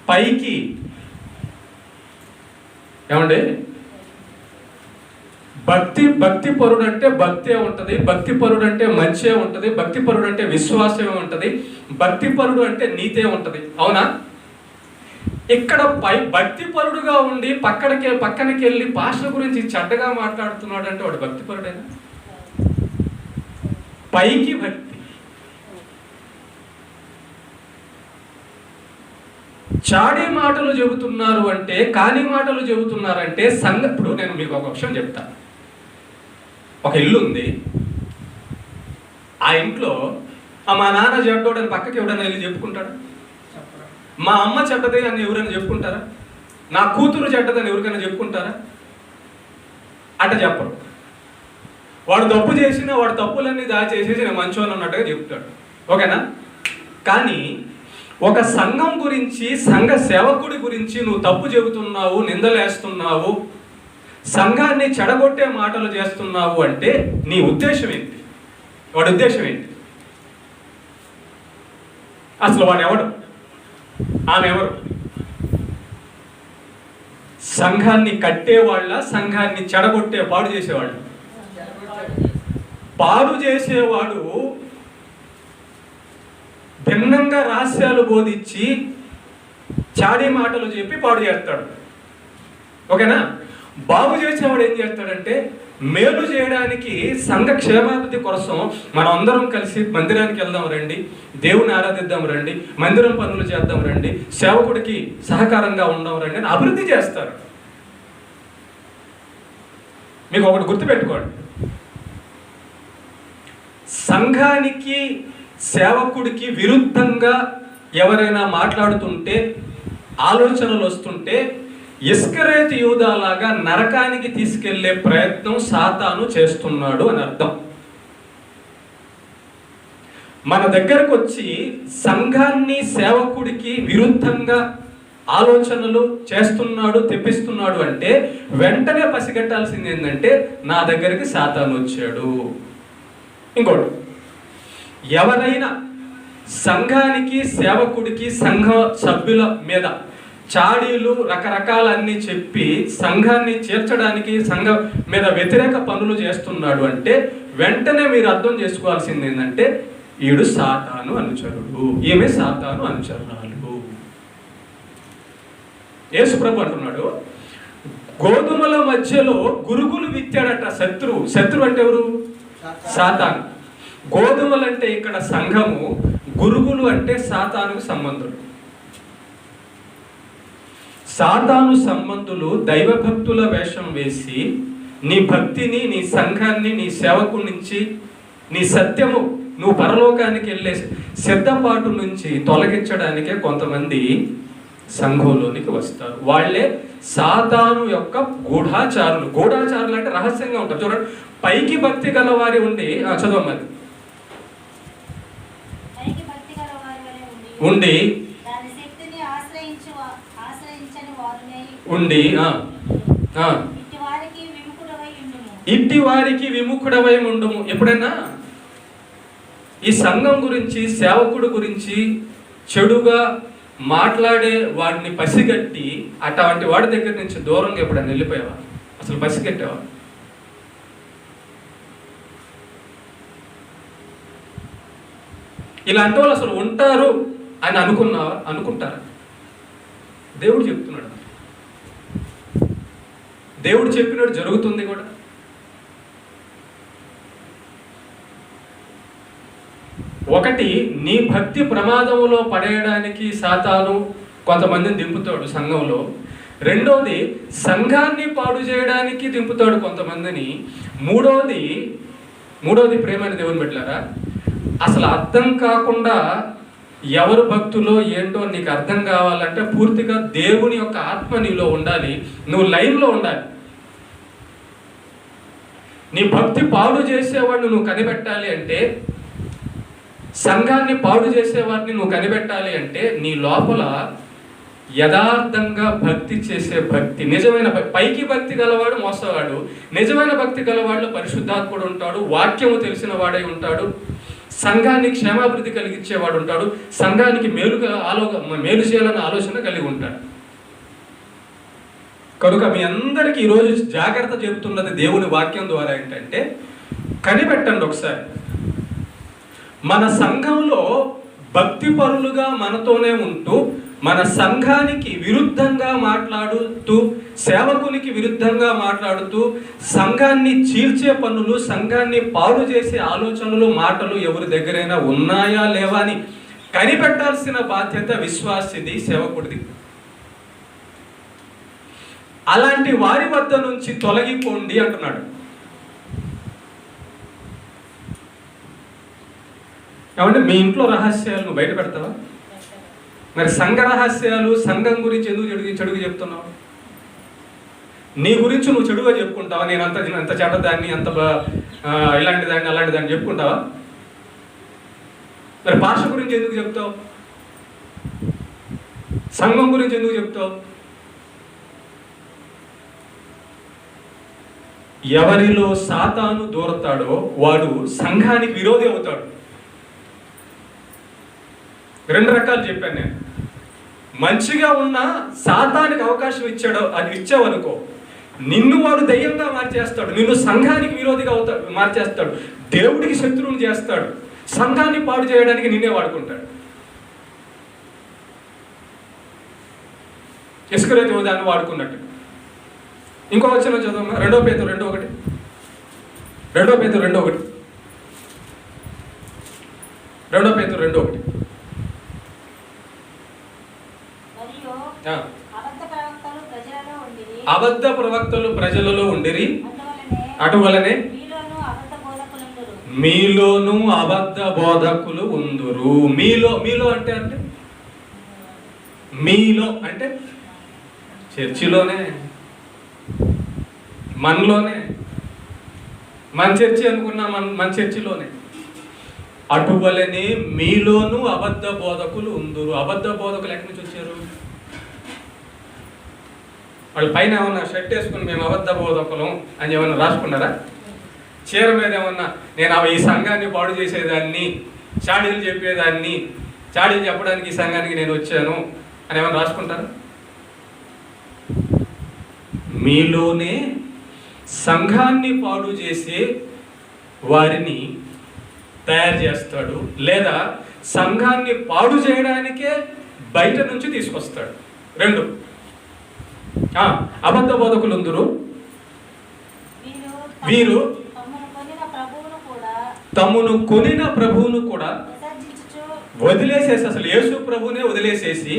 [SPEAKER 1] పైకి ఏమండి, భక్తి పరుడు అంటే భక్తే ఉంటుంది, భక్తి పరుడు అంటే మంచే ఉంటుంది, భక్తి పరుడు అంటే విశ్వాసమే ఉంటుంది, భక్తి పరుడు అంటే నీతే ఉంటుంది. అవునా? ఇక్కడ భక్తి పరుడుగా ఉండి పక్కనకి వెళ్ళి పాస్టర్ గురించి చెడ్డగా మాట్లాడుతున్నాడు అంటే వాడు భక్తి పరుడేనా? పైకి భక్తి, చాడే మాటలు చెబుతున్నారు అంటే, కాని మాటలు చెబుతున్నారంటే ఇప్పుడు నేను మీకు ఒక విషయం చెప్తా. ఒక ఇల్లు ఉంది. ఆ ఇంట్లో మా నాన్న చెడ్డోడని పక్కకి ఎవడన్నా వెళ్ళి చెప్పుకుంటాడా? మా అమ్మ చెడ్డదే అని ఎవరైనా చెప్పుకుంటారా? నా కూతురు చెడ్డదని ఎవరికైనా చెప్పుకుంటారా? అట్ట చెప్పరు. వాడు తప్పు చేసినా వాడు తప్పులన్నీ దాచేసేసి నేను మంచోని అన్నట్టుగా చెప్తాడు. ఓకేనా? కానీ ఒక సంఘం గురించి, సంఘ సేవకుడి గురించి నువ్వు తప్పు చెబుతున్నావు, నిందలేస్తున్నావు, సంఘాన్ని చెడగొట్టే మాటలు చేస్తున్నావు అంటే నీ ఉద్దేశం ఏంటి? వాడి ఉద్దేశం ఏంటి? అసలు వాడు ఎవడు? ఆమె ఎవరు? సంఘాన్ని కట్టేవాళ్ళ, సంఘాన్ని చెడగొట్టే పాడు చేసేవాళ్ళు? పాడు చేసేవాడు భిన్నంగా రహస్యాలు బోధించి చాడీ మాటలు చెప్పి పాడు చేస్తాడు. ఓకేనా? బాగు చేసేవాడు ఏం చేస్తాడంటే, మేలు చేయడానికి, సంఘ క్షేమాభివృద్ధి కోసం మనం అందరం కలిసి మందిరానికి వెళ్దాం రండి, దేవుని ఆరాధిద్దాం రండి, మందిరం పనులు చేద్దాం రండి, సేవకుడికి సహకారంగా ఉందాం రండి అని అభివృద్ధి చేస్తారు. మీకు ఒకటి గుర్తుపెట్టుకోండి, సంఘానికి సేవకుడికి విరుద్ధంగా ఎవరైనా మాట్లాడుతుంటే, ఆలోచనలు వస్తుంటే, ఇస్కరేతు యూదాలాగా నరకానికి తీసుకెళ్లే ప్రయత్నం సాతాను చేస్తున్నాడు అని అర్థం. మన దగ్గరకు వచ్చి సంఘాన్ని, సేవకుడికి విరుద్ధంగా ఆలోచనలు చేస్తున్నాడు, తెప్పిస్తున్నాడు అంటే వెంటనే పసిగట్టాల్సింది ఏంటంటే, నా దగ్గరికి సాతాను వచ్చాడు. ఇంకోటి, ఎవరైనా సంఘానికి, సేవకుడికి, సంఘ సభ్యుల మీద చాడీలు రకరకాలన్నీ చెప్పి సంఘాన్ని చేర్చడానికి, సంఘం మీద వ్యతిరేక పనులు చేస్తున్నాడు అంటే వెంటనే మీరు అర్థం చేసుకోవాల్సింది ఏంటంటే, ఈడు సాతాను అనుచరుడు, ఈమె సాతాను అనుచరురాలు. యేసుప్రభు అంటున్నాడు, గోధుమల మధ్యలో గురుగులు విత్తాడట శత్రువు అంటే ఎవరు? సాతాను. గోధుమలు అంటే ఇక్కడ సంఘము, గురుగులు అంటే సాతానుకు సంబంధులు. సాతాను సంబంధులు దైవభక్తుల వేషం వేసి నీ భక్తిని, నీ సంఘాన్ని, నీ సేవకు నుంచి, నీ సత్యము, నువ్వు పరలోకానికి వెళ్ళే సిద్ధపాటు నుంచి తొలగించడానికే కొంతమంది సంఘంలోనికి వస్తారు. వాళ్ళే సాతాను యొక్క గూఢాచారులు. గూఢాచారులు అంటే రహస్యంగా ఉంటారు. చూడండి, పైకి భక్తి గలవారి ఉండి చదవమని ఉండి
[SPEAKER 2] దాని శక్తిని ఆశ్రయించని వారునే
[SPEAKER 1] ఉండి ఇట్టి వారికి విముఖుడవై ఉండుము. ఎప్పుడైనా ఈ సంఘం గురించి, సేవకుడు గురించి చెడుగా మాట్లాడే వాడిని పసిగట్టి అటువంటి వాడి దగ్గర నుంచి దూరంగా ఎప్పుడైనా వెళ్ళిపోయావా? అసలు పసిగట్టావా? ఇలాంటి వాళ్ళు అసలు ఉంటారు అని అనుకుంటారా? దేవుడు చెప్తున్నాడు, దేవుడు చెప్పినట్టు జరుగుతుంది కూడా. ఒకటి, నీ భక్తి ప్రమాదంలో పడేయడానికి సాతాను కొంతమందిని దింపుతాడు సంఘంలో. రెండోది, సంఘాన్ని పాడు చేయడానికి దింపుతాడు కొంతమందిని. మూడోది ప్రేమైన దేవుని బిడ్డలారా, అసలు అర్థం కాకుండా ఎవరు భక్తులో ఏంటో నీకు అర్థం కావాలంటే పూర్తిగా దేవుని యొక్క ఆత్మ నీలో ఉండాలి, నువ్వు లైన్లో ఉండాలి. నీ భక్తి పాడు చేసేవాడిని నువ్వు కనిపెట్టాలి అంటే, సంఘాన్ని పాడు చేసేవాడిని నువ్వు కనిపెట్టాలి అంటే, నీ లోపల యథార్థంగా భక్తి చేసే భక్తి, నిజమైన పైకి భక్తి గలవాడు మోసవాడు, నిజమైన భక్తి గలవాడు పరిశుద్ధాత్ముడు ఉంటాడు, వాక్యము తెలిసిన వాడై ఉంటాడు, సంఘానికి క్షేమాభివృద్ధి కలిగించేవాడు ఉంటాడు, సంఘానికి మేలు చేయాలన్న ఆలోచన కలిగి ఉంటాడు. కనుక మీ అందరికీ ఈరోజు జాగ్రత్త చెబుతున్నది దేవుని వాక్యం ద్వారా ఏంటంటే, కనిపెట్టండి ఒకసారి. మన సంఘంలో భక్తి పరులుగా మనతోనే ఉంటూ మన సంఘానికి విరుద్ధంగా మాట్లాడుతూ, సేవకునికి విరుద్ధంగా మాట్లాడుతూ, సంఘాన్ని చీల్చే పనులు, సంఘాన్ని పాడు చేసే ఆలోచనలు, మాటలు ఎవరి దగ్గరైనా ఉన్నాయా లేవా అని కనిపెట్టాల్సిన బాధ్యత విశ్వాసిది, సేవకుడిది. అలాంటి వారి వద్ద నుంచి తొలగిపోండి అంటున్నాడు. ఏమంటే మీ ఇంట్లో రహస్యాలు నువ్వు బయట పెడతావా? మరి సంఘ రహస్యాలు, సంఘం గురించి ఎందుకు చెడుగా చెప్తున్నావు? నీ గురించి నువ్వు చెడుగా చెప్పుకుంటావా? నేను అంత చెడ్డదాన్ని, అంత ఇలాంటి దాన్ని, అలాంటి దాన్ని చెప్పుకుంటావా? మరి భాష గురించి ఎందుకు చెప్తావు? సంఘం గురించి ఎందుకు చెప్తావు? ఎవరిలో సాతాను దూరతాడో వాడు సంఘానికి విరోధి అవుతాడు. రెండు రకాలు చెప్పాను నేను. మంచిగా ఉన్న సాతానికి అవకాశం ఇచ్చావనుకో, నిన్ను వాడు దయ్యంగా మార్చేస్తాడు, నిన్ను సంఘానికి విరోధిగా మార్చేస్తాడు, దేవుడికి శత్రువుని చేస్తాడు, సంఘాన్ని పాడు చేయడానికి నిన్నే వాడుకుంటాడు. ఇస్కరియోతు యోధాన్ని వాడుకున్నట్టు. ఇంకో వచనం చదువు, 2 పేతురు 2:1. 2 పేతురు 2:1. 2 పేతురు 2:1. అబద్ధ ప్రవక్తలు ప్రజలలో ఉండిరి, అటువలనే మీలోను అబద్ధ బోధకులు ఉందురు. మీలో అంటే మీలో అంటే చర్చిలోనే, మనలోనే, మన చర్చి అనుకున్నా మన చర్చిలోనే. అటువలనే మీలోను అబద్ధ బోధకులు ఉందురు. అబద్ధ బోధకులు ఎక్కడి నుంచి వచ్చారు? వాళ్ళు పైన ఏమన్నా షర్ట్ వేసుకుని మేము అబద్ధ బోధకులం అని ఏమన్నా రాసుకున్నారా? చీర మీద ఏమన్నా నేను ఈ సంఘాన్ని పాడు చేసేదాన్ని, చాడీలు చెప్పేదాన్ని, చాడీలు చెప్పడానికి ఈ సంఘానికి నేను వచ్చాను అని ఏమన్నా రాసుకుంటారా? మీలోనే సంఘాన్ని పాడు చేసే వారిని తయారు చేస్తాడు, లేదా సంఘాన్ని పాడు చేయడానికే బయట నుంచి తీసుకొస్తాడు. 2 అబద్ధ బోధకులు ఉందురు, వీరు తమ్మును కొనిన ప్రభువును కూడా వదిలేసేసి, అసలు యేసు ప్రభునే వదిలేసేసి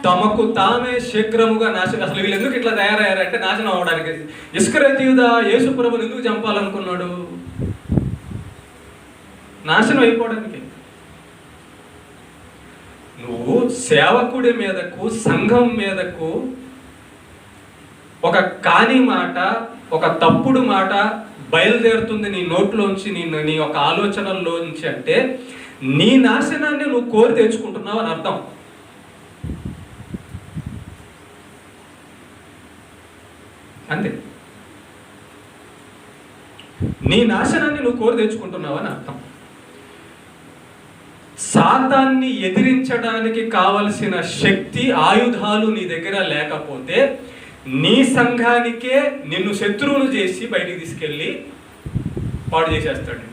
[SPEAKER 1] తమకు తామే శీఘ్రముగా నాశనం. అసలు వీళ్ళు ఎందుకు ఇట్లా తయారయ్యారంటే నాశనం అవడానికి. ఇస్కరియోతు యూదా యేసు ప్రభుని ఎందుకు చంపాలనుకున్నాడు? నాశనం అయిపోవడానికి. నువ్వు సేవకుడి మీదకు, సంఘం మీదకు ఒక కాని మాట, ఒక తప్పుడు మాట బయలుదేరుతుంది నీ నోట్లోంచి, నీ యొక్క ఆలోచనల్లోంచి అంటే నీ నాశనాన్ని నువ్వు కోరి తెచ్చుకుంటున్నావు అని అర్థం. అంతే. నీ నాశనాన్ని నువ్వు కోరి తెచ్చుకుంటున్నావు అని అర్థం. సాతాన్ని ఎదిరించడానికి కావలసిన శక్తి, ఆయుధాలు నీ దగ్గర లేకపోతే నీ సంఘానికే నిన్ను శత్రువులు చేసి బయటికి తీసుకెళ్ళి పాడు చేసేస్తాడు.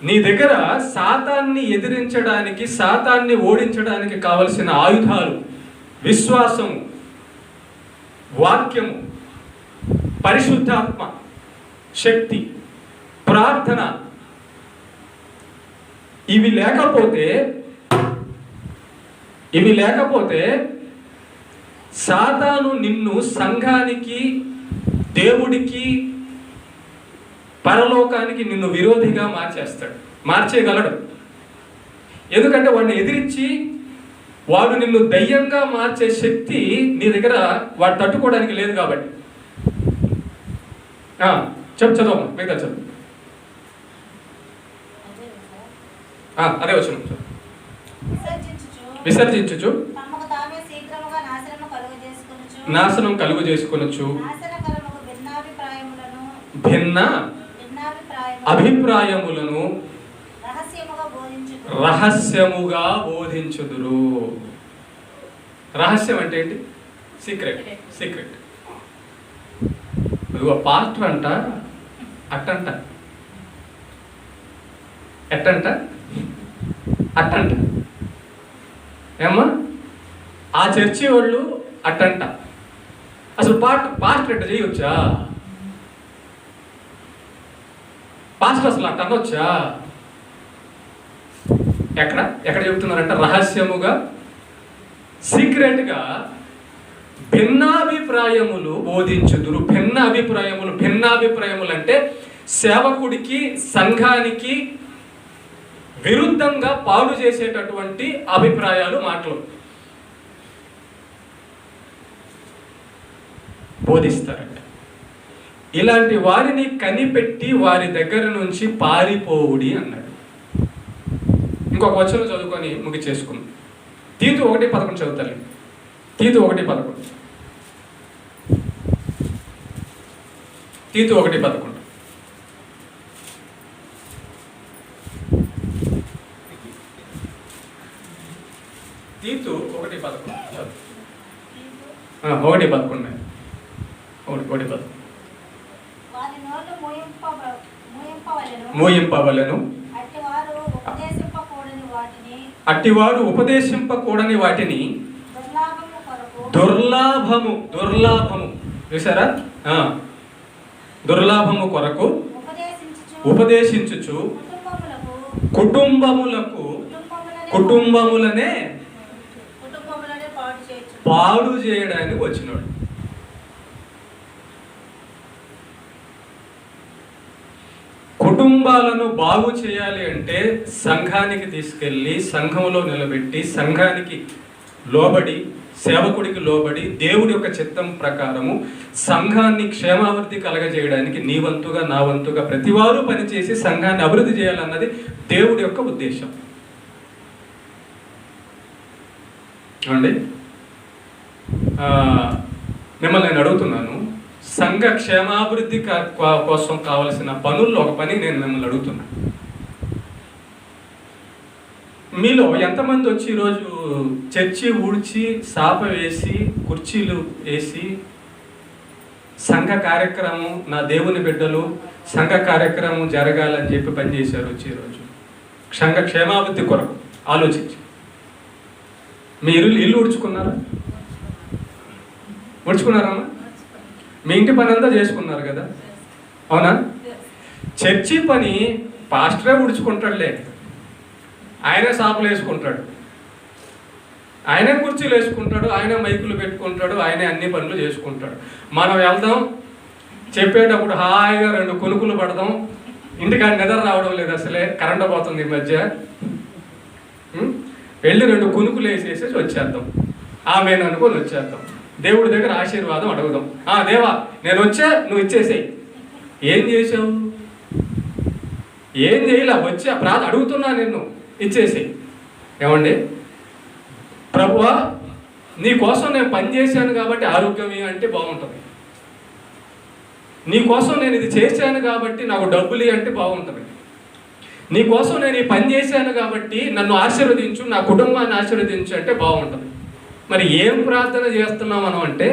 [SPEAKER 1] నీ దగ్గర సాతాన్ని ఎదిరించడానికి, సాతాన్ని ఓడించడానికి కావలసిన ఆయుధాలు విశ్వాసము, వాక్యము, పరిశుద్ధాత్మ శక్తి, ప్రార్థన, ఇవి లేకపోతే సాతాను నిన్ను సంఘానికి, దేవుడికి, పరలోకానికి నిన్ను విరోధిగా మార్చేయగలడు. ఎందుకంటే వాడిని ఎదిరించి వాడు నిన్ను దయ్యంగా మార్చే శక్తి నీ దగ్గర వాడు తట్టుకోవడానికి లేదు కాబట్టి. చదవమ్మా, మిగతా చదువు. అదే వచ్చిన విసర్జించుచు నాశనం కలుగు చేసుకొనొచ్చు భిన్న అభిప్రాయములను రహస్యముగా బోధించుదురు. రహస్యం అంటే ఏంటి? సీక్రెట్. ఇదిగో పాస్టర్ అంట అట్టంట, అట్టంట ఏమ్మా, ఆ చర్చి వాళ్ళు అట్టంట. అసలు పాస్టర్ ఎట్ట చేయవచ్చా? పాస్టర్ అసలు అట్ట అనొచ్చా? ఎక్కడ చెబుతున్నారంట? రహస్యముగా, సీక్రెట్గా భిన్నాభిప్రాయములు బోధించుదురు. భిన్నాభిప్రాయములు అంటే సేవకుడికి, సంఘానికి విరుద్ధంగా పాడు చేసేటటువంటి అభిప్రాయాలు, మాటలు బోధిస్తారంట. ఇలాంటి వారిని కనిపెట్టి వారి దగ్గర నుంచి పారిపోవుడి అన్నాడు. ఇంకొక వచనం చదువుకొని ముగిచేసుకుందాం. తీతు 1:11 చదువుతారు. తీతు 1:11. తీతు 1:11. తీతు 1:11. 1:11. మూయింపవలెను. అట్టివాడు ఉపదేశింపకూడని వాటిని దుర్లాభము చూసారా? దుర్లాభము కొరకు ఉపదేశించుచు కుటుంబములనే పాడు చేయడానికి వచ్చినాడు. కుటుంబాలను బాగు చేయాలి అంటే సంఘానికి తీసుకెళ్ళి, సంఘంలో నిలబెట్టి, సంఘానికి లోబడి, సేవకుడికి లోబడి, దేవుడి యొక్క చిత్తం ప్రకారము సంఘాన్ని క్షేమాభివృద్ధి కలగజేయడానికి నీ వంతుగా, నా వంతుగా ప్రతివారు పనిచేసి సంఘాన్ని అభివృద్ధి చేయాలన్నది దేవుడి యొక్క ఉద్దేశం. అండి, మిమ్మల్ని నేను అడుగుతున్నాను, సంఘ క్షేమాభివృద్ధి కోసం కావలసిన పనుల్లో ఒక పని నేను మిమ్మల్ని అడుగుతున్నా. మీలో ఎంతమంది వచ్చి ఈరోజు చర్చి ఊడ్చి, సాప వేసి, కుర్చీలు వేసి, సంఘ కార్యక్రమం, నా దేవుని బిడ్డలు సంఘ కార్యక్రమం జరగాలని చెప్పి పనిచేశారు? వచ్చి ఈరోజు సంఘ క్షేమాభివృద్ధి కొరకు ఆలోచించి మీరు ఇల్లు ఉడుచుకున్నారా? ఉడుచుకున్నారమ్మా? మీ ఇంటి పని అంతా చేసుకున్నారు కదా, అవునా? చర్చి పని పాస్టరే ఉడుచుకుంటాడులే, ఆయనే సాపులు వేసుకుంటాడు, ఆయనే కుర్చీలు వేసుకుంటాడు, ఆయనే మైకులు పెట్టుకుంటాడు, ఆయనే అన్ని పనులు చేసుకుంటాడు. మనం వెళ్దాం, చెప్పేటప్పుడు హాయిగా 2 కొనుక్కులు పడదాం, ఇంటికాడ నిద్ర రావడం లేదు, అసలే కరెంట్ పోతుంది ఈ మధ్య, వెళ్ళి 2 కొనుక్కులు వేసేసి వచ్చేద్దాం, ఆమెను అనుకొని వచ్చేద్దాం, దేవుడి దగ్గర ఆశీర్వాదం అడుగుదాం. దేవా నేను వచ్చా, నువ్వు ఇచ్చేసేయి. ఏం చేసావు? ఏం చేయలే, వచ్చి అడుగుతున్నా నిన్ను ఇచ్చేసి, ఏమండి ప్రభువా నీ కోసం నేను పని చేశాను కాబట్టి ఆరోగ్యం అంటే బాగుంటుంది, నీ కోసం నేను ఇది చేశాను కాబట్టి నాకు డబ్బులు అంటే బాగుంటుంది, నీ కోసం నేను ఈ పని చేశాను కాబట్టి నన్ను ఆశీర్వదించు, నా కుటుంబాన్ని ఆశీర్వదించు అంటే బాగుంటుంది. మరి ఏం ప్రార్థన చేస్తున్నాం మనం అంటే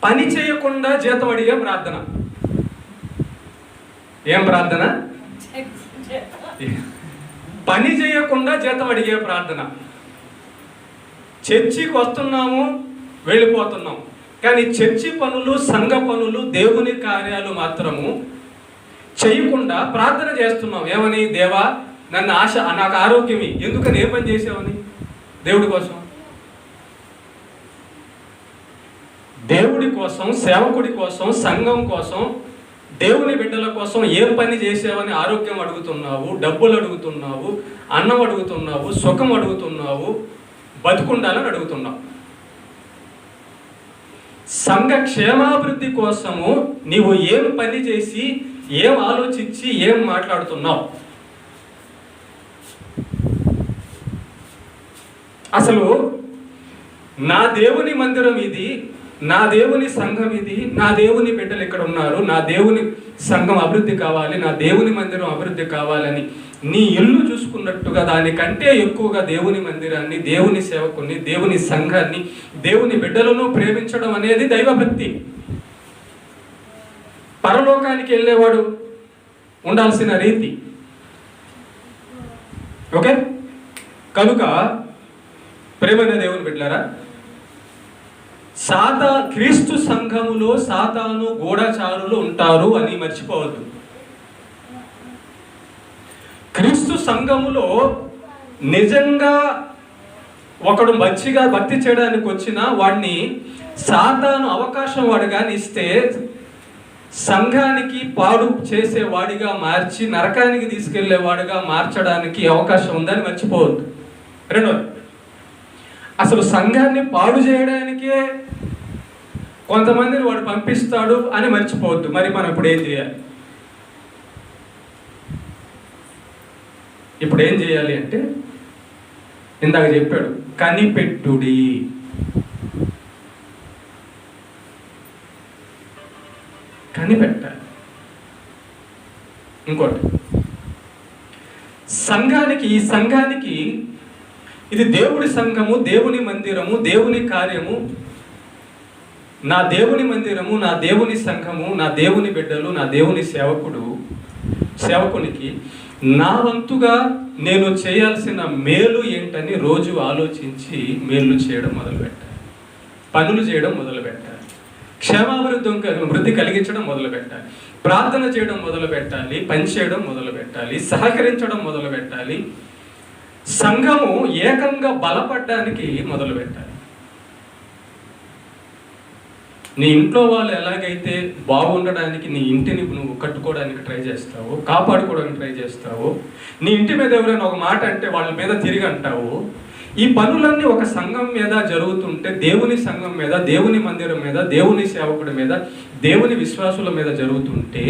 [SPEAKER 1] పని చేయకుండా జీతం అడిగే ప్రార్థన. ఏం ప్రార్థన? పని చేయకుండా జీతం అడిగే ప్రార్థన. చర్చికి వస్తున్నాము, వెళ్ళిపోతున్నాం, కానీ చర్చి పనులు, సంఘ పనులు, దేవుని కార్యాలు మాత్రము చేయకుండా ప్రార్థన చేస్తున్నాం. ఏమని? దేవా నన్ను నాకు ఆరోగ్యం ఎందుకని, ఏ పని చేసావని? దేవుడి కోసం, దేవుడి కోసం, సేవకుడి కోసం, సంఘం కోసం, దేవుని బిడ్డల కోసం ఏం పని చేసావని ఆరోగ్యం అడుగుతున్నావు, డబ్బులు అడుగుతున్నావు, అన్నం అడుగుతున్నావు, సుఖం అడుగుతున్నావు, బతుకుండాలని అడుగుతున్నావు. సంఘ క్షేమాభివృద్ధి కోసము నీవు ఏం పని చేసి, ఏం ఆలోచించి, ఏం మాట్లాడుతున్నావు? అసలు నా దేవుని మందిరం ఇది, నా దేవుని సంఘం ఇది, నా దేవుని బిడ్డలు ఇక్కడ ఉన్నారు, నా దేవుని సంఘం అభివృద్ధి కావాలి, నా దేవుని మందిరం అభివృద్ధి కావాలని నీ ఇల్లు చూసుకున్నట్టుగా దానికంటే ఎక్కువగా దేవుని మందిరాన్ని, దేవుని సేవకుని, దేవుని సంఘాన్ని, దేవుని బిడ్డలను ప్రేమించడం అనేది దైవభక్తి. పరలోకానికి వెళ్ళేవాడు ఉండాల్సిన రీతి. ఓకే, కనుక ప్రేమైన దేవుని బిడ్డలారా, క్రీస్తు సంఘములో సాతాను గూఢచారులు ఉంటారు అని మర్చిపోవద్దు. క్రీస్తు సంఘములో నిజంగా ఒకడు మంచిగా భక్తి చేయడానికి వచ్చినా వాడిని సాతాను అవకాశం వాడు కానీ ఇస్తే సంఘానికి పాడు చేసేవాడిగా మార్చి నరకానికి తీసుకెళ్లేవాడిగా మార్చడానికి అవకాశం ఉందని మర్చిపోవద్దు. రెండోది, అసలు సంఘాన్ని పాడు చేయడానికే కొంతమందిని వాడు పంపిస్తాడు అని మర్చిపోవద్దు. మరి మనం ఇప్పుడు ఏం చేయాలి? ఇప్పుడు ఏం చేయాలి అంటే ఇందాక చెప్పాడు, కనిపెట్టుడి. కనిపెట్టాలి. ఇంకోటి, ఈ సంఘానికి ఇది దేవుడి సంఘము, దేవుని మందిరము, దేవుని కార్యము, నా దేవుని మందిరము, నా దేవుని సంఘము, నా దేవుని బిడ్డలు, నా దేవుని సేవకునికి నా వంతుగా నేను చేయాల్సిన మేలు ఏంటని రోజు ఆలోచించి మేలు చేయడం మొదలుపెట్టాలి, పనులు చేయడం మొదలుపెట్టాలి, క్షేమాభివృద్ధి కలిగించడం మొదలుపెట్టాలి, ప్రార్థన చేయడం మొదలుపెట్టాలి, పని చేయడం మొదలుపెట్టాలి, సహకరించడం మొదలుపెట్టాలి, సంఘము ఏకంగా బలపడడానికి మొదలుపెట్టాలి. నీ ఇంట్లో వాళ్ళు ఎలాగైతే బాగుండడానికి నీ ఇంటిని నువ్వు కట్టుకోవడానికి ట్రై చేస్తావు, కాపాడుకోవడానికి ట్రై చేస్తావు, నీ ఇంటి మీద ఎవరైనా ఒక మాట అంటే వాళ్ళ మీద తిరిగి అంటావు, ఈ పనులన్నీ ఒక సంఘం మీద జరుగుతుంటే, దేవుని సంఘం మీద, దేవుని మందిరం మీద, దేవుని సేవకుడి మీద, దేవుని విశ్వాసుల మీద జరుగుతుంటే,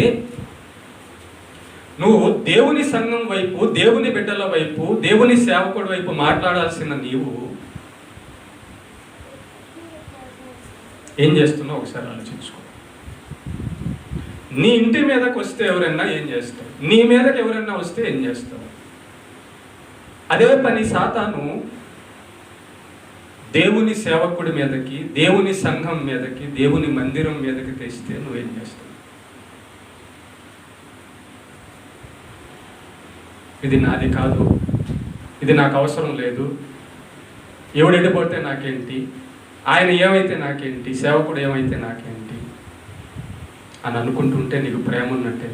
[SPEAKER 1] నువ్వు దేవుని సంఘం వైపు, దేవుని బిడ్డల వైపు, దేవుని సేవకుడి వైపు మాట్లాడాల్సిన నీవు ఏం చేస్తున్నావు ఒకసారి ఆలోచించుకో. నీ ఇంటి మీదకి వస్తే ఎవరైనా ఏం చేస్తావు? నీ మీదకి ఎవరైనా వస్తే ఏం చేస్తావు? అదే పని సాతాను దేవుని సేవకుడి మీదకి, దేవుని సంఘం మీదకి, దేవుని మందిరం మీదకి తెస్తే నువ్వేం చేస్తావు? ఇది నాది కాదు, ఇది నాకు అవసరం లేదు, ఎవడు ఎడిపోతే నాకేంటి, ఆయన ఏమైతే నాకేంటి, సేవకుడు ఏమైతే నాకేంటి అని అనుకుంటుంటే నీకు ప్రేమ ఉన్నట్టే.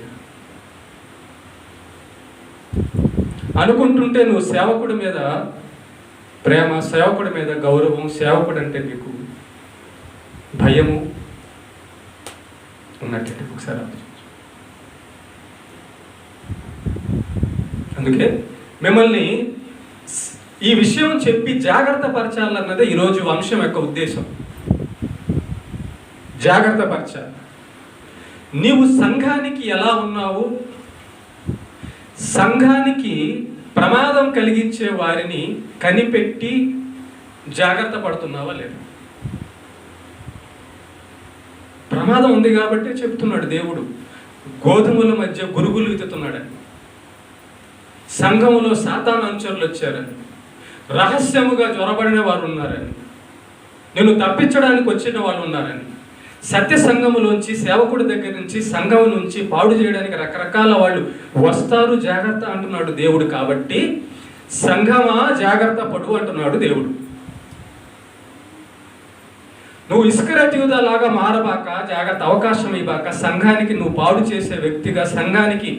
[SPEAKER 1] అనుకుంటుంటే నువ్వు సేవకుడి మీద ప్రేమ, సేవకుడి మీద గౌరవం, సేవకుడు అంటే నీకు భయము ఉన్నట్టే. ఒకసారి ఆలోచించు. అందుకే మిమ్మల్ని ఈ విషయం చెప్పి జాగ్రత్త పరచాలన్నదే ఈరోజు వంశం యొక్క ఉద్దేశం. జాగ్రత్త పరచాలి. నీవు సంఘానికి ఎలా ఉన్నావు, సంఘానికి ప్రమాదం కలిగించే వారిని కనిపెట్టి జాగ్రత్త పడుతున్నావా లేదా? ప్రమాదం ఉంది కాబట్టి చెప్తున్నాడు దేవుడు. గోధుమల మధ్య గురుగులు విత్తుతున్నాడని, సంఘములో సాతాను అనుచరులు వచ్చారని, రహస్యముగా జ్వరబడిన వారు ఉన్నారని, నేను తప్పించడానికి వచ్చిన వాళ్ళు ఉన్నారని, సత్య సంఘములోంచి, సేవకుడి దగ్గర నుంచి, సంఘం నుంచి పాడు చేయడానికి రకరకాల వాళ్ళు వస్తారు, జాగ్రత్త అంటున్నాడు దేవుడు. కాబట్టి సంఘమా జాగ్రత్త పడు అంటున్నాడు దేవుడు. నువ్వు ఇస్కరియోతు యూదా లాగా మారబాక, జాగ్రత్త, అవకాశం ఇవ్వక, సంఘానికి నువ్వు పాడు చేసే వ్యక్తిగా, సంఘానికి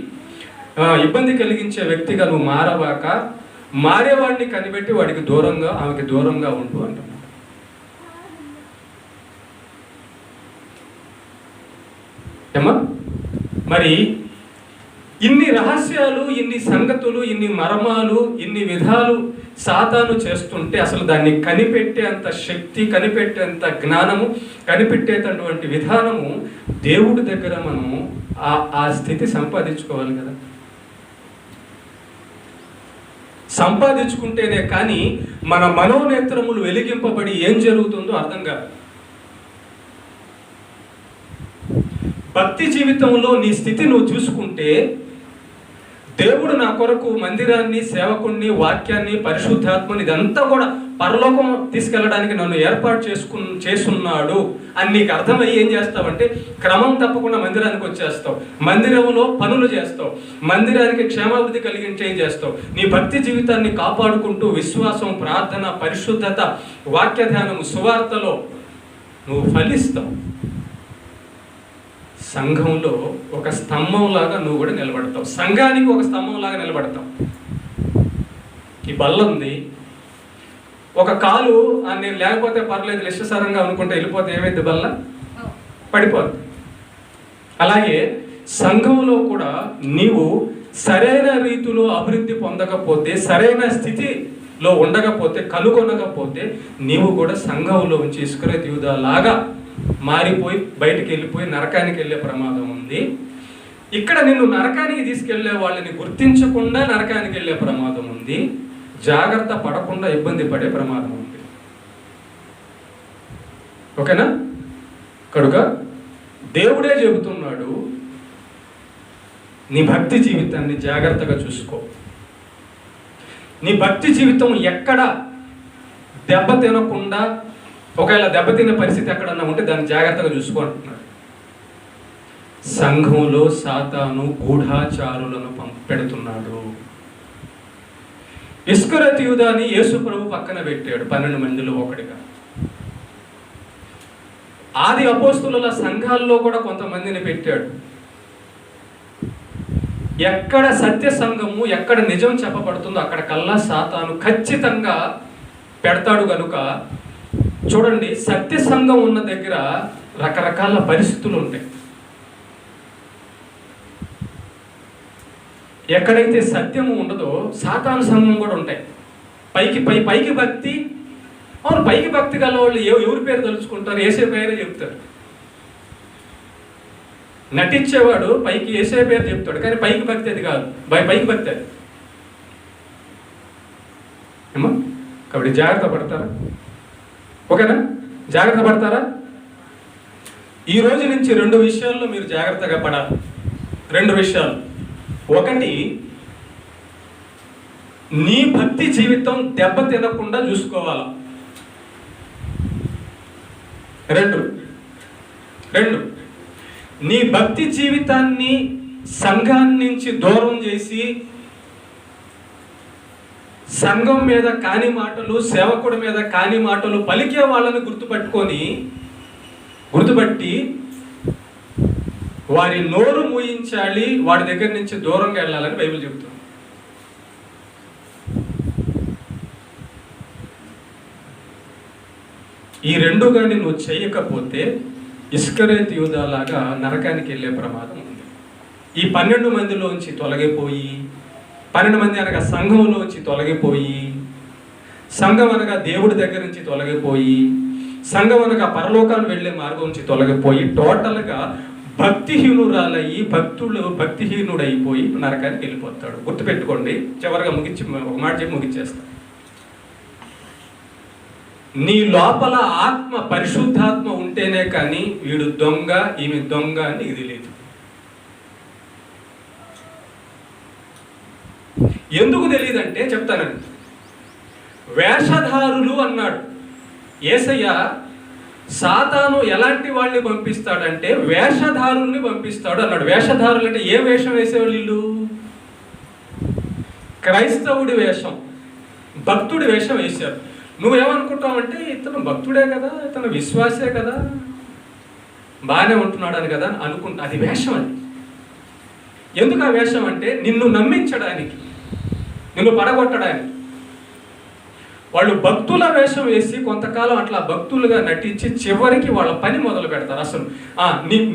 [SPEAKER 1] ఇబ్బంది కలిగించే వ్యక్తిగా నువ్వు మారబాక, మారేవాడిని కనిపెట్టి వాడికి దూరంగా, ఆమెకి దూరంగా ఉంటూ అంటున్నాడు. ఏమా మరి ఇన్ని రహస్యాలు, ఇన్ని సంగతులు, ఇన్ని మర్మాలు, ఇన్ని విధాలు సాతాను చేస్తుంటే అసలు దాన్ని కనిపెట్టేంత శక్తి, కనిపెట్టేంత జ్ఞానము, కనిపెట్టేటటువంటి విధానము దేవుడి దగ్గర మనము ఆ స్థితి సంపాదించుకోవాలి కదా. సంపాదించుకుంటేనే కానీ మన మనోనేత్రములు వెలిగింపబడి ఏం జరుగుతుందో అర్థం కాదు. భక్తి జీవితంలో నీ స్థితి నువ్వు చూసుకుంటే, దేవుడు నా కొరకు మందిరాన్ని, సేవకుణ్ణి, వాక్యాన్ని, పరిశుద్ధాత్మని ఇదంతా కూడా పరలోకం తీసుకెళ్ళడానికి నన్ను ఏర్పాటు చేసున్నాడు అని నీకు అర్థమయ్యి ఏం చేస్తావంటే, క్రమం తప్పకుండా మందిరానికి వచ్చేస్తావు, మందిరంలో పనులు చేస్తావు, మందిరానికి క్షేమాభివృద్ధి కలిగించే ఏం చేస్తావు, నీ భక్తి జీవితాన్ని కాపాడుకుంటూ విశ్వాసం, ప్రార్థన, పరిశుద్ధత, వాక్య ధ్యానము, సువార్తలో నువ్వు ఫలిస్తావు. సంఘంలో ఒక స్తంభంలాగా నువ్వు కూడా నిలబడతావు, సంఘానికి ఒక స్తంభంలాగా నిలబడతావు. ఈ బల్ల ఉంది, ఒక కాలు నేను లేకపోతే పర్లేదు నిశ్చసరంగా అనుకుంటే వెళ్ళిపోతే ఏమైంది? బల్ల పడిపోద్ది. అలాగే సంఘంలో కూడా నీవు సరైన రీతిలో అభివృద్ధి పొందకపోతే, సరైన స్థితిలో ఉండకపోతే, కనుగొనకపోతే నీవు కూడా సంఘంలో ఉంచి ఇస్కరియోతు యూదా లాగా మారిపోయి బయటికి వెళ్ళిపోయి నరకానికి వెళ్ళే ప్రమాదం ఉంది. ఇక్కడ నిన్ను నరకానికి తీసుకెళ్లే వాళ్ళని గుర్తించకుండా నరకానికి వెళ్ళే ప్రమాదం ఉంది. జాగ్రత్త పడకుండా ఇబ్బంది పడే ప్రమాదం ఉంది. ఓకేనా? కనుక దేవుడే చెబుతున్నాడు, నీ భక్తి జీవితాన్ని జాగ్రత్తగా చూసుకో. నీ భక్తి జీవితం ఎక్కడ దెబ్బ తినకుండా, ఒకవేళ దెబ్బతిన్న పరిస్థితి ఎక్కడన్నా ఉంటే దాన్ని జాగ్రత్తగా చూసుకుంటున్నాడు. సంఘంలో సాతాను గూఢాచారులను పెడుతున్నాడు. ఇస్కరియోతు యూదాని యేసు ప్రభు పక్కన పెట్టాడు 12 మందిలో ఒకటిగా. ఆది అపోస్తుల సంఘాల్లో కూడా కొంతమందిని పెట్టాడు. ఎక్కడ సత్య సంఘము, ఎక్కడ నిజం చెప్పబడుతుందో అక్కడ కల్లా సాతాను ఖచ్చితంగా పెడతాడు. కనుక చూడండి, సత్య సంఘం ఉన్న దగ్గర రకరకాల పరిస్థితులు ఉంటాయి. ఎక్కడైతే సత్యము ఉండదో సాతాను సంఘం కూడా ఉంటాయి. పైకి భక్తి, అవును, పైకి భక్తి గల వాళ్ళు ఎవరి పేరు తలుచుకుంటారు? యేసే పేరే చెప్తారు. నటించేవాడు పైకి యేసే పేరు చెప్తాడు, కానీ పైకి భక్తి అది కాదు, పైకి భక్తి అది. ఏమో కాబట్టి జాగ్రత్త పడతారా? ఓకేనా? జాగ్రత్త పడతారా? ఈ రోజు నుంచి 2 విషయాల్లో మీరు జాగ్రత్తగా పడాలి. 2 విషయాలు. ఒకటి, నీ భక్తి జీవితం దెబ్బ తినకుండా చూసుకోవాలి. 2 నీ భక్తి జీవితాన్ని సంఘాన్ని నుంచి దూరం చేసి, సంఘం మీద కాని మాటలు, సేవకుడి మీద కాని మాటలు పలికే వాళ్ళని గుర్తుపట్టి వారి నోరు మూయించాలి, వాడి దగ్గర నుంచి దూరంగా వెళ్ళాలని బైబిల్ చెబుతుంది. ఈ 2 కానీ నువ్వు చేయకపోతే ఇస్కరియోతు యూదా లాగా నరకానికి వెళ్ళే ప్రమాదం ఉంది. ఈ 12 మందిలోంచి తొలగిపోయి, 12 మంది అనగా సంఘంలోంచి తొలగిపోయి, సంఘం అనగా దేవుడి దగ్గర నుంచి తొలగిపోయి, సంఘం అనగా పరలోకాన్ని వెళ్ళే మార్గం నుంచి తొలగిపోయి, టోటల్గా భక్తిహీనురాలయ్యి భక్తిహీనుడైపోయి నరకానికి వెళ్ళిపోతాడు. గుర్తుపెట్టుకోండి. చివరిగా ఒక మాట చెప్పి ముగించేస్తా. నీ లోపల ఆత్మ, పరిశుద్ధాత్మ ఉంటేనే కానీ వీడు దొంగ, ఈమె దొంగ అని ఇది లేదు. ఎందుకు తెలియదంటే చెప్తానండి. వేషధారులు అన్నాడు యేసయ్య. సాతాను ఎలాంటి వాళ్ళని పంపిస్తాడంటే వేషధారుల్ని పంపిస్తాడు అన్నాడు. వేషధారులు అంటే ఏ వేషం వేసేవాళ్ళు? వీళ్ళు క్రైస్తవుడి వేషం, భక్తుడి వేషం వేశారు. నువ్వేమనుకుంటావంటే ఇతను భక్తుడే కదా, ఇతను విశ్వాసే కదా, బాగానే ఉంటున్నాడు అని కదా అనుకుంటా. అది వేషం. అది ఎందుకు ఆ వేషం అంటే నిన్ను నమ్మించడానికి, నిన్ను పడగొట్టడానికి. వాళ్ళు భక్తుల వేషం వేసి కొంతకాలం అట్లా భక్తులుగా నటించి చివరికి వాళ్ళ పని మొదలు పెడతారు. అసలు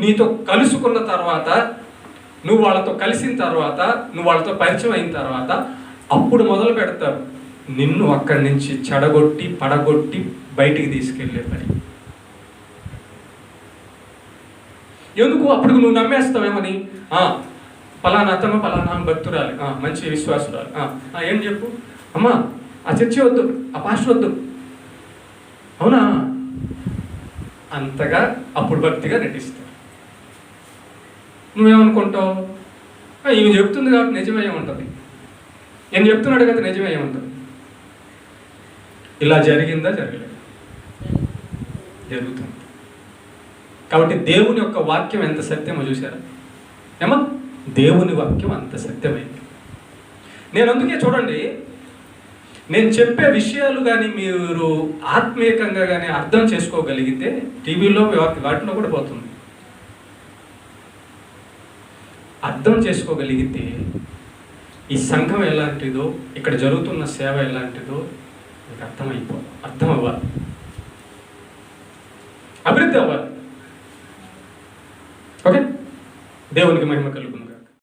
[SPEAKER 1] నీతో కలుసుకున్న తర్వాత, నువ్వు వాళ్ళతో కలిసిన తర్వాత, నువ్వు వాళ్ళతో పరిచయం అయిన తర్వాత అప్పుడు మొదలు పెడతారు నిన్ను అక్కడి నుంచి చెడగొట్టి పడగొట్టి బయటికి తీసుకెళ్లే పని. ఎందుకు? అప్పుడు నువ్వు నమ్మేస్తావేమని. పలానా అతను పలానా భక్తురాలి, మంచి విశ్వాసురాలి, ఏం చెప్పు అమ్మా, ఆ చర్చి వద్దు, ఆ పాస్టర్ వద్దు, అవునా? అంతగా అప్పుడు భక్తిగా నటిస్తావు. నువ్వేమనుకుంటావు? ఈమె చెప్తుంది కాబట్టి నిజమే ఉంటుంది, నేను చెప్తున్నాడు కదా నిజమే ఉంటుంది. ఇలా జరిగిందా? జరగలేదు. జరుగుతుంది. కాబట్టి దేవుని యొక్క వాక్యం ఎంత సత్యమో చూసారా? ఏమో దేవుని వాక్యం అంత సత్యమైంది. నేను అందుకే చూడండి, నేను చెప్పే విషయాలు కానీ మీరు ఆత్మీయంగా కానీ అర్థం చేసుకోగలిగితే టీవీలో వాటిలో కూడా పోతుంది. అర్థం చేసుకోగలిగితే ఈ సంఘం ఎలాంటిదో, ఇక్కడ జరుగుతున్న సేవ ఎలాంటిదో మీకు అర్థం అవ్వాలి, అభివృద్ధి అవ్వాలి. ఓకే, దేవునికి మహిమ కలుగుతుంది.